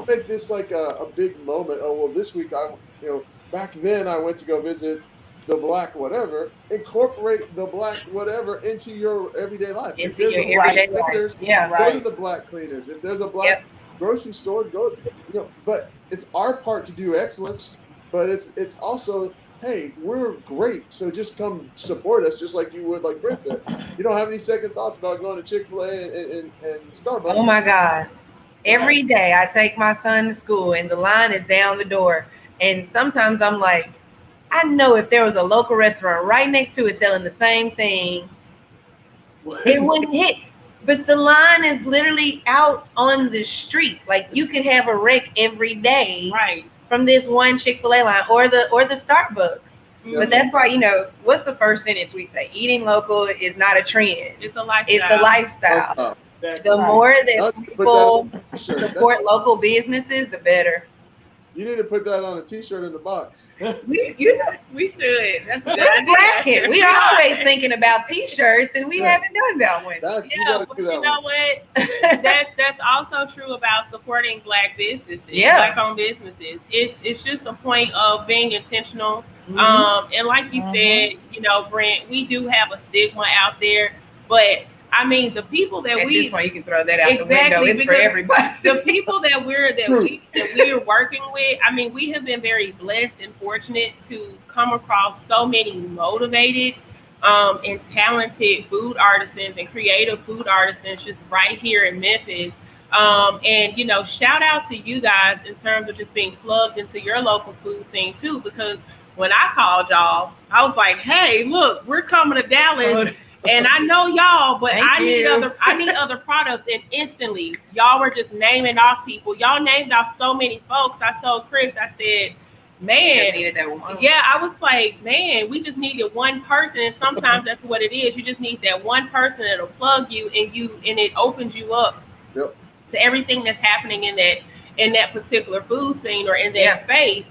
make this like a big moment. Oh, well, this week back then I went to go visit the Black whatever. Incorporate the Black whatever into your everyday life. If there's a Black cleaners, go to the Black cleaners. If there's a Black grocery store, go. But it's our part to do excellence. But it's also, hey, we're great, so just come support us, just like you would, like Brent said. You don't have any second thoughts about going to Chick-fil-A and Starbucks. Oh my God. Every day I take my son to school and the line is down the door. And sometimes I'm like, I know if there was a local restaurant right next to it selling the same thing, it wouldn't hit. But the line is literally out on the street. Like, you could have a wreck every day. Right. From this one Chick-fil-A line or the Starbucks. Yeah. But that's why, what's the first sentence we say? Eating local is not a trend. It's a lifestyle. It's a lifestyle. The more that people support local businesses, the better. You need to put that on a T-shirt in the box. We should. That's good. Slacking. We are always thinking about T-shirts, and we haven't done that one. That's you Yeah, gotta but do you that know one. what? That's also true about supporting Black businesses, Yeah. Black-owned businesses. It's just a point of being intentional. Mhm. And like you said, you know, Brent, we do have a stigma out there, but I mean, the people that At this point, you can throw that out the window. It's for because everybody. the people that we're working with, I mean, we have been very blessed and fortunate to come across so many motivated and talented food artisans and creative food artisans just right here in Memphis. And you know, shout out to you guys in terms of just being plugged into your local food scene too, because when I called y'all, I was like, hey, look, we're coming to Dallas. And I know y'all, but I need other products. And instantly, y'all were just naming off people. Y'all named off so many folks. I told Chris, I said, man, needed that one. yeah, I was like, man, we just needed one person. And sometimes that's what it is. You just need that one person that'll plug you, and it opens you up Yep. to everything that's happening in that particular food scene or in that space.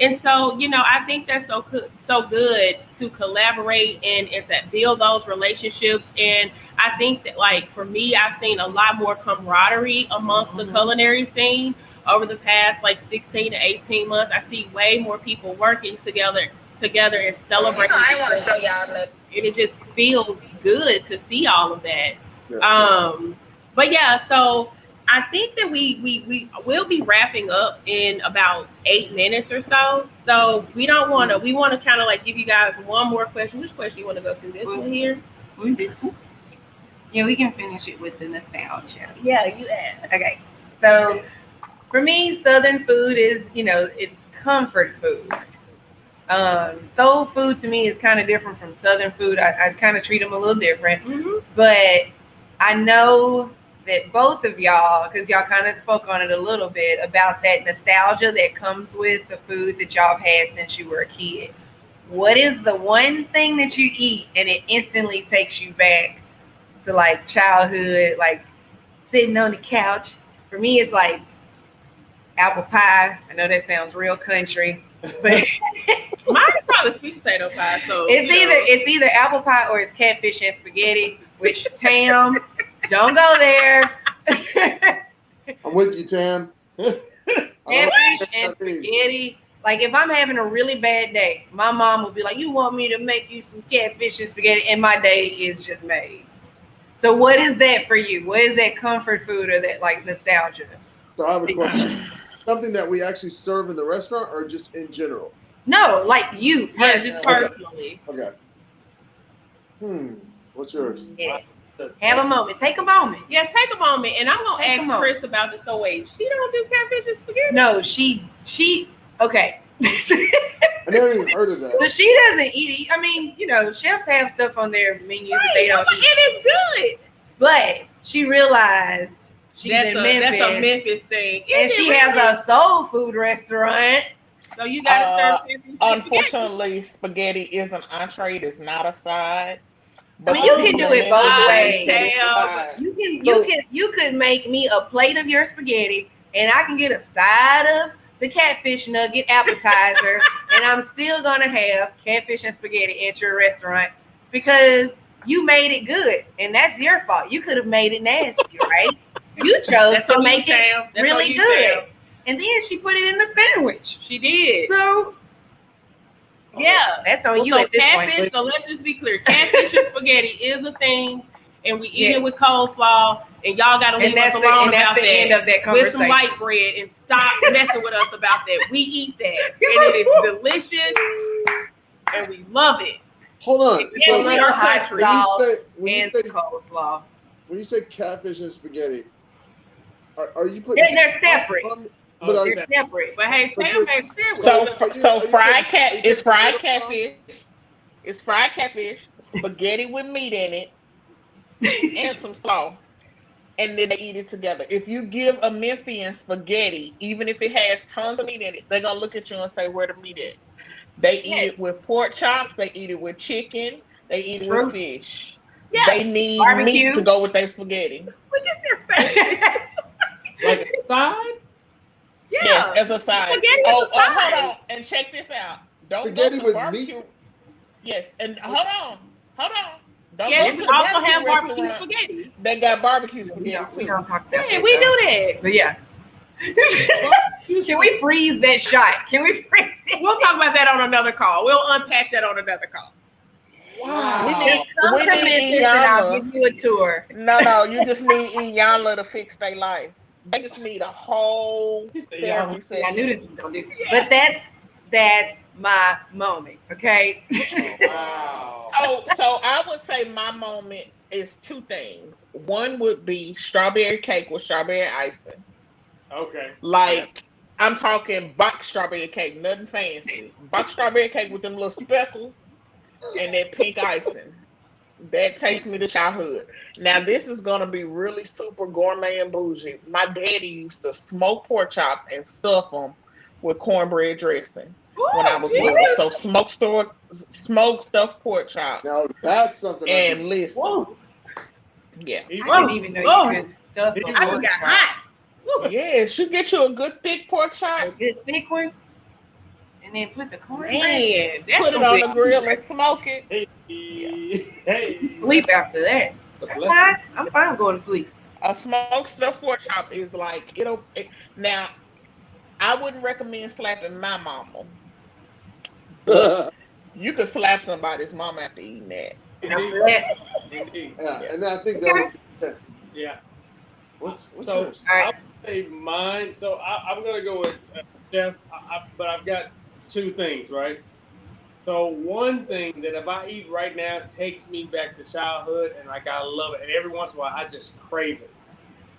And so, you know, I think that's so good to collaborate and to build those relationships. And I think that, like, for me, I've seen a lot more camaraderie amongst the culinary scene over the past, like, 16 to 18 months. I see way more people working together and celebrating. I want to show y'all that. And it just feels good to see all of that. Yeah. But yeah, so I think that we will be wrapping up in about 8 minutes or so. So we want to kind of like give you guys one more question. Which question you want to go to? This one here? Yeah, we can finish it with the nostalgia. Yeah, you asked. Okay. So for me, Southern food is, you know, it's comfort food. Soul food to me is kind of different from Southern food. I kind of treat them a little different. But I know that both of y'all, because y'all kind of spoke on it a little bit, about that nostalgia that comes with the food that y'all have had since you were a kid. What is the one thing that you eat and it instantly takes you back to like childhood, like sitting on the couch? For me, it's like apple pie. I know that sounds real country, but Mine is probably sweet potato pie. So it's either apple pie or it's catfish and spaghetti, which Tam, don't go there. I'm with you, Tam. Catfish and spaghetti. Like if I'm having a really bad day, my mom will be like, "You want me to make you some catfish and spaghetti?" And my day is just made. So what is that for you? What is that comfort food or that like nostalgia? So I have a question. Something that we actually serve in the restaurant or just in general? No, like you. Yeah, just personally. Okay. What's yours? Yeah. Have a moment. Take a moment. Yeah, take a moment, and I'm gonna Take a ask moment. Chris about this. So wait, she don't do catfish and spaghetti? No, she. Okay. I never even heard of that. So she doesn't eat it. I mean, you know, chefs have stuff on their menu that they don't but eat. it is good. But she realized she's in Memphis. That's a Memphis thing. And she has a soul food restaurant. So you gotta serve catfish and Unfortunately, spaghetti is an entree. It is not a side. I mean, you can do it both ways. Damn. You could make me a plate of your spaghetti, and I can get a side of the catfish nugget appetizer, and I'm still gonna have catfish and spaghetti at your restaurant because you made it good, and that's your fault. You could have made it nasty, right? You chose to make it really good, and then she put it in the sandwich. She did. So yeah, that's on you so at this catfish, point. So let's just be clear: catfish and spaghetti is a thing, and we eat it with coleslaw. And y'all gotta leave us alone about that. End of that conversation. With some white bread and stop messing with us about that. We eat that, and it is delicious, and we love it. Hold on. Yeah, So we are hot country. sauce when you and say coleslaw. when you say catfish and spaghetti, are you putting? They're separate. They're separate. But hey, Tam made So fried cat. It's fried catfish. It's fried catfish. Spaghetti with meat in it. And some sauce, and then they eat it together. If you give a Memphian spaghetti, even if it has tons of meat in it, they're gonna look at you and say, "Where the meat at?" They eat it with pork chops. They eat it with chicken. They eat it with fish. Yeah. They need Barbecue. meat to go with their spaghetti. Look at their face. Like a side? Yeah. Yes, as a side. Spaghetti as a side. Hold on, and check this out. Don't Spaghetti go to with barbecue. meat? Yes, and hold on. Don't Yes, go we to the also have barbecue barbecue restaurant. spaghetti. They got barbecue We spaghetti don't too. talk about Yeah, that. we though. do that. But yeah. Can we freeze that shot? Can we freeze it? We'll talk about that on another call. We'll unpack that on another call. Wow. Come We to need Memphis and I'll Iyanla. give you a tour. No, you just need Iyanla to fix their life. They just need a whole She said, therapy y'all- session. I knew this was gonna do. But that's my moment. Okay. Wow. So I would say my moment is two things. One would be strawberry cake with strawberry icing. Okay. Like I'm talking box strawberry cake, nothing fancy. Box strawberry cake with them little speckles and that pink icing. That takes me to childhood. Now this is gonna be really super gourmet and bougie. My daddy used to smoke pork chops and stuff them with cornbread dressing when I was little. So smoked stuffed pork chops. Now that's something. And listen, Whoa, yeah. He- I didn't even know you could stuff a I I pork just got chop. hot. Woo. Yeah, should get you a good thick pork A chop. good thick one. And then put the corn Man, that's Put it some on good the grill food. and smoke it. Hey. sleep after that. That's fine. I'm fine going to sleep. A smoked stuffed pork chop is like now. I wouldn't recommend slapping my mama. You could slap somebody's mama after eating that. After that, Indeed. Yeah, and I think that would be Yeah. what's So yours? All right. I'll say mine. So I'm gonna go with Chef, but I've got two things, right? So one thing that if I eat right now takes me back to childhood, and like I love it, and every once in a while I just crave it.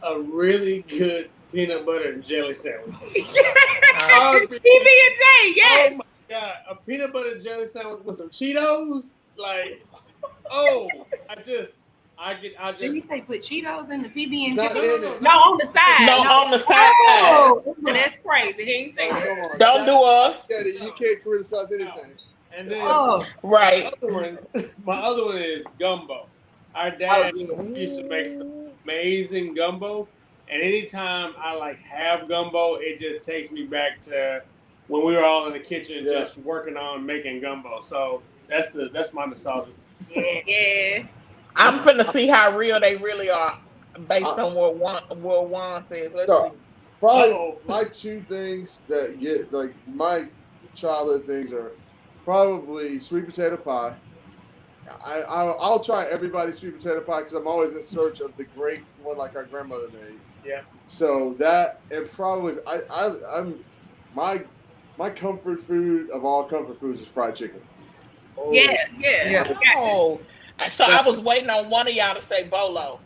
A really good peanut butter and jelly sandwich. PB&J, yes. Oh my god, a peanut butter and jelly sandwich with some Cheetos, like, oh, I just. did you say put Cheetos in the PB&J? Not in it. No, on the side. No, on the side. Oh, That's crazy. He ain't say Oh, that. come on. Don't do us. Daddy, you can't criticize anything. And then oh. Right. my other one is gumbo. Our dad Oh, used to make some amazing gumbo, and anytime I like have gumbo, it just takes me back to when we were all in the kitchen just working on making gumbo. So that's my nostalgia. Yeah. I'm finna see how real they really are based on what Juan says. Let's So, see. probably Uh-oh. my two things that get like my childhood things are probably sweet potato pie. I'll try everybody's sweet potato pie because I'm always in search of the great one like our grandmother made. Yeah. So that and probably I'm my comfort food of all comfort foods is fried chicken. Oh. Yeah. Yeah. Oh, so I was waiting on one of y'all to say bolo.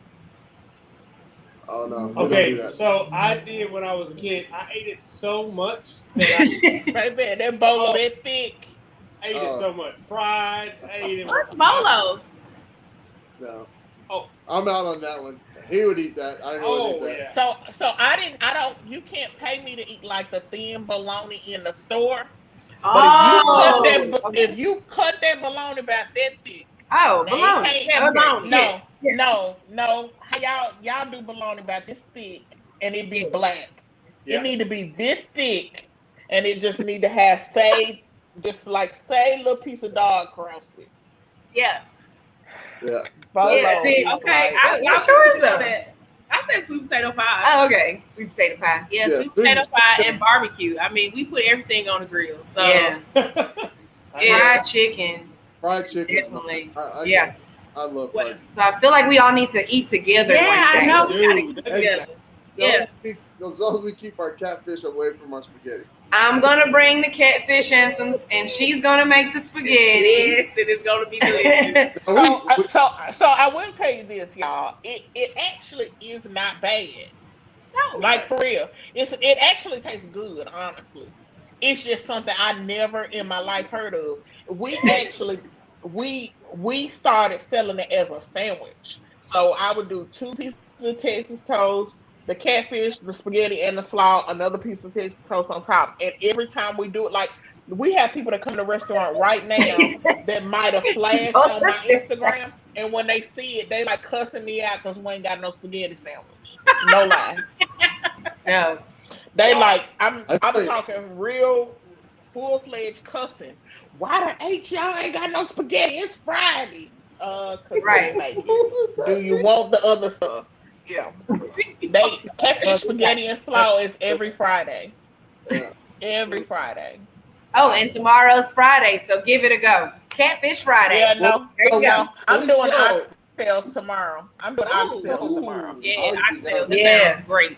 Oh no. we don't do Okay, that. so I did when I was a kid. I ate it so much that I Baby, that bolo that thick. ate it so much. Fried, I ate it. What's bolo? No. Oh. I'm out on that one. He would eat that. I would eat that. Yeah. So you can't pay me to eat like the thin bologna in the store. Oh. If you cut that bologna about that thick, Oh, they bologna. can't- Yeah, bologna. no. How y'all do bologna about this thick and it be black. Yeah. It need to be this thick and it just need to have just like little piece of dog crusted. Yeah. Yeah. Bolo Yeah. is Okay. like- I sure sure though. that. I said sweet potato pie. Oh, okay. Sweet potato pie. Yeah, Yeah, sweet potato pie and barbecue. I mean, we put everything on the grill. So Yeah. Yeah. Fried chicken. Fried chicken. Definitely. I love What- fried So I feel like we all need to eat together Yeah, one I day. know. Dude, We gotta get that's- together. Yeah. As long as we keep our catfish away from our spaghetti. I'm gonna bring the catfish and she's gonna make the spaghetti. Yes, it is gonna be delicious. So I will tell you this, y'all. It actually is not bad. No. Like for real. It actually tastes good, honestly. It's just something I never in my life heard of. We actually we started selling it as a sandwich. So I would do 2 pieces of Texas toast, the catfish, the spaghetti, and the slaw, another piece of Texas toast on top. And every time we do it, like we have people that come to the restaurant right now that might have flashed on my Instagram, and when they see it, they like cussing me out because we ain't got no spaghetti sandwich. No lie. No. They like I'm I think- talking real full-fledged cussing Why the H y'all ain't got no spaghetti? It's Friday. Cause Right. we make it. Do you want the other stuff? Yeah. They catfish spaghetti and slaw is every Friday. Yeah. Every Friday. Oh, and tomorrow's Friday, so give it a go. Catfish Friday. Yeah, no. There you go. I'm We doing saw- oxtails tomorrow. I'm doing oxtails tomorrow. Yeah, I'll eat oxtail. that. That Yeah. sounds great.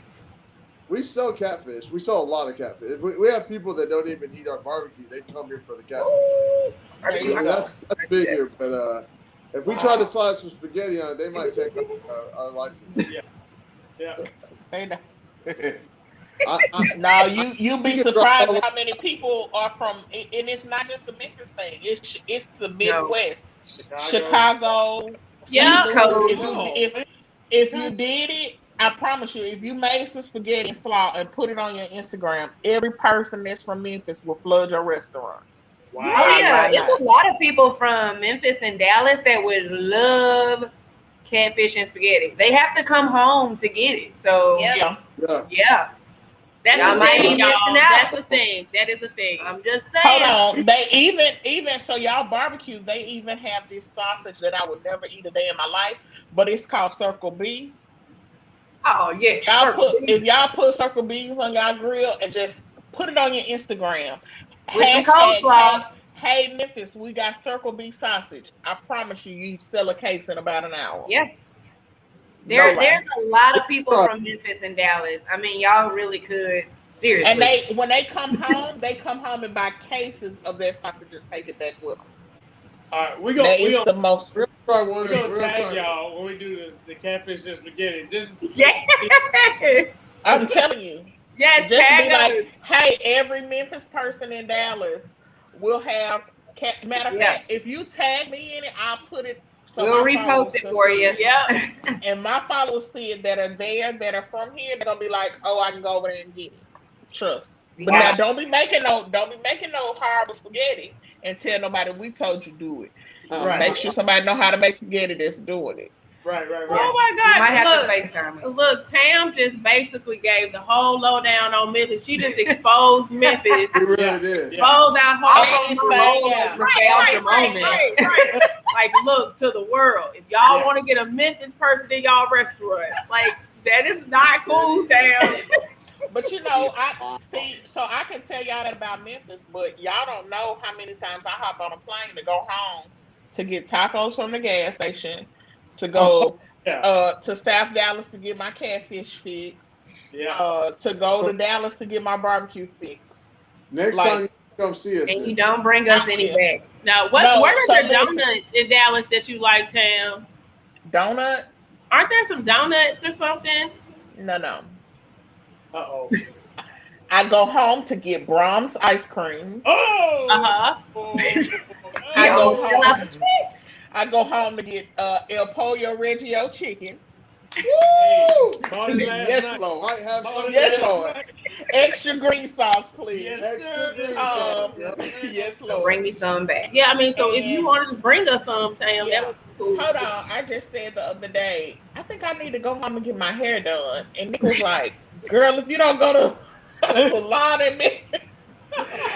We sell catfish. We sell a lot of catfish. We have people that don't even eat our barbecue. They come here for the catfish. There you I mean, go. that's big here. But if we try to slide some spaghetti on it, they might take our license. Yeah. They know. I, No, you be can surprised drop- how many people are from, and it's not just the Memphis thing. It's the Midwest, Chicago. Yeah. St. Louis. If you did it, I promise you, if you made some spaghetti and slaw and put it on your Instagram, every person that's from Memphis will flood your restaurant. Oh yeah, it's a lot of people from Memphis and Dallas that would love catfish and spaghetti. They have to come home to get it. So Yep. Yeah. yeah. yeah, That's Y'all the might thing, be y'all. missing out. That's the thing. That is a thing. I'm just saying. Hold on. They even so y'all barbecue, they even have this sausage that I would never eat a day in my life, but it's called Circle B. Oh yeah, If y'all put Circle B's on y'all grill and just put it on your Instagram. With some Hashtag, coleslaw. hey Memphis, we got Circle B sausage. I promise you, you sell a case in about an hour. Yeah. No lie. There's a lot of people from Memphis and Dallas. I mean, y'all really could. Seriously. And when they come home and buy cases of their sausage and take it back with them. All right, we're That gonna is the most. We're gonna try one. we're gonna We're gonna tag try. y'all when we do this, the catfish and spaghetti. Just Yeah. I'm telling you. Yes, Just tag be us. like, hey, every Memphis person in Dallas will have. Matter of fact, if you tag me in it, I'll put it. So We'll my repost followers it can for see you. it. Yep. And my followers see it that are there, that are from here. They're gonna be like, oh, I can go over there and get it. Trust. But Yeah. now don't be making no horrible spaghetti and tell nobody we told you do it. Right. Make sure somebody know how to make spaghetti that's doing it. right. Oh my You might God. have Look, to FaceTime me. look, Tam just basically gave the whole lowdown on Memphis. She just exposed Memphis. We really Yeah. did. Yeah. Exposed our whole Always whole- say, yeah. Nostalgia moment. right. Like, look to the world. If y'all Yeah. want to get a Memphis person in y'all restaurant, like, that is not cool, Tam. But you know, I see. So I can tell y'all that about Memphis, but y'all don't know how many times I hop on a plane to go home to get tacos from the gas station, to go Yeah. to South Dallas to get my catfish fix, Yeah. to go to Dallas to get my barbecue fix. Next Like- time you come see us. And you then. don't bring us any Yeah. back. Now, No, what are so the listen. donuts in Dallas that you like, Tam? Donuts? Aren't there some donuts or something? No. Uh-oh. I go home to get Brahms ice cream. Oh. I go Yo, home. I go home to get El Pollo Reggio chicken. Woo! Bought it last Yes, night. Lord. Might have some. Yes, Lord. Extra green sauce, please. Yes, Extra green sir. sauce. Yes, So Lord. bring me some back. Yeah, I mean, so if And- you wanted to bring us some, Tam, Yeah. that would be cool. Hold on. I just said the other day, I think I need to go home and get my hair done. And Nick was like, girl, if you don't go to a salon in Memphis,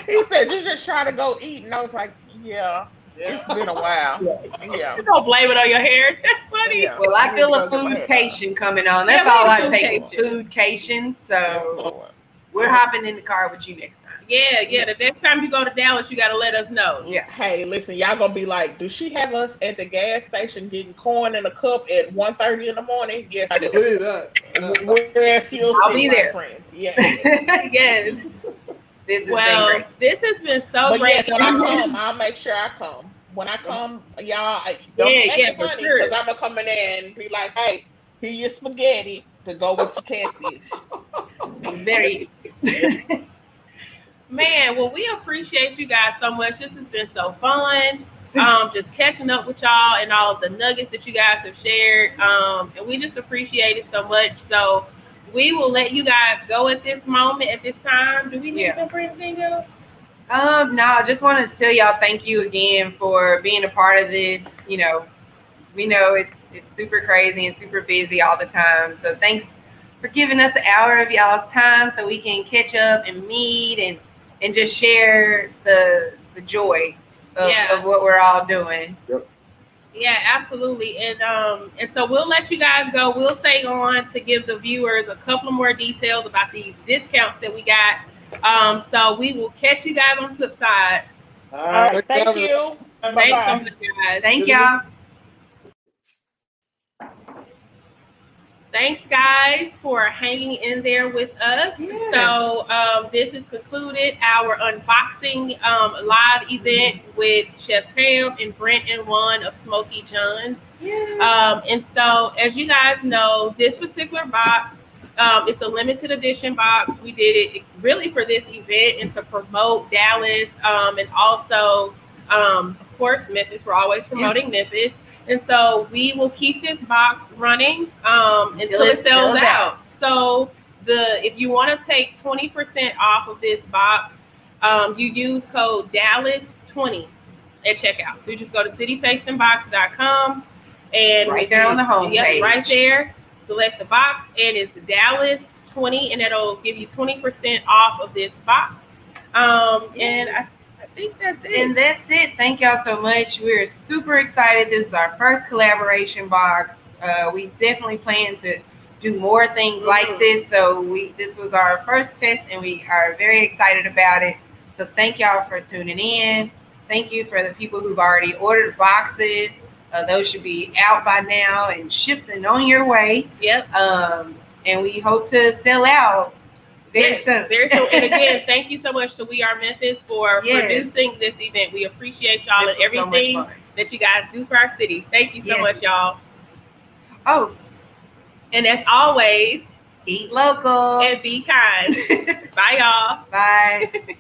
he said, you just try to go eat. And I was like, yeah, Yeah. it's been a while. Yeah. You don't blame it on your hair. That's funny. Yeah. Well, I need feel to a go get my hair done. foodcation coming on. That's Yeah, we all have I a take is foodcation. foodcation. Yes, So Lord. we're hopping in the car with you next time. Yeah. The next time you go to Dallas, you got to let us know. Yeah. Hey, listen, y'all gonna be like, does she have us at the gas station getting corn in a cup at 1:30 in the morning? Yes, I do. Believe that. We're at Fuel I'll City, be my there. friend. Yeah. Yes. This has been Well, great. this has been so But great. yes, when I come, I'll make sure I come. When I come, y'all, don't Yeah, be yeah, acting for funny, sure. because I'm gonna come in there and be like, hey, here your spaghetti to go with your catfish. Very. Man, well, we appreciate you guys so much. This has been so fun. Just catching up with y'all and all of the nuggets that you guys have shared. And we just appreciate it so much. So we will let you guys go at this moment, at this time. Do we need to bring anything else? No, I just want to tell y'all thank you again for being a part of this. You know, we know it's super crazy and super busy all the time. So thanks for giving us an hour of y'all's time so we can catch up and meet and just share the joy of what we're all doing. Yep. Yeah, absolutely. And so we'll let you guys go. We'll stay on to give the viewers a couple more details about these discounts that we got. So we will catch you guys on the flip side. All All right. right, thank you. Thanks so Bye-bye. much, guys. Thank y'all. Thanks, guys, for hanging in there with us. Yes. So this has concluded our unboxing live event with Chef Tam and Brent and One of Smokey John's. Yes. And so, as you guys know, this particular box, it's a limited edition box. We did it really for this event and to promote Dallas and also, of course, Memphis. We're always promoting Memphis. And so we will keep this box running until it sells out. So if you want to take 20% off of this box, you use code Dallas20 at checkout. So you just go to citytastingbox.com and right there on the home yep, page. right there. Select the box and it's Dallas20 and it'll give you 20% off of this box. And I think that's it. And that's it. Thank y'all so much. We're super excited. This is our first collaboration box. We definitely plan to do more things like this. So this was our first test and we are very excited about it. So thank y'all for tuning in. Thank you for the people who've already ordered boxes. Those should be out by now and shipped and on your way. Yep. And we hope to sell out very soon. Very soon. And again, thank you so much to We Are Memphis for producing this event. We appreciate y'all and everything that you guys do for our city. Thank you so much, y'all. Oh, and as always, eat local and be kind. Bye, y'all. Bye.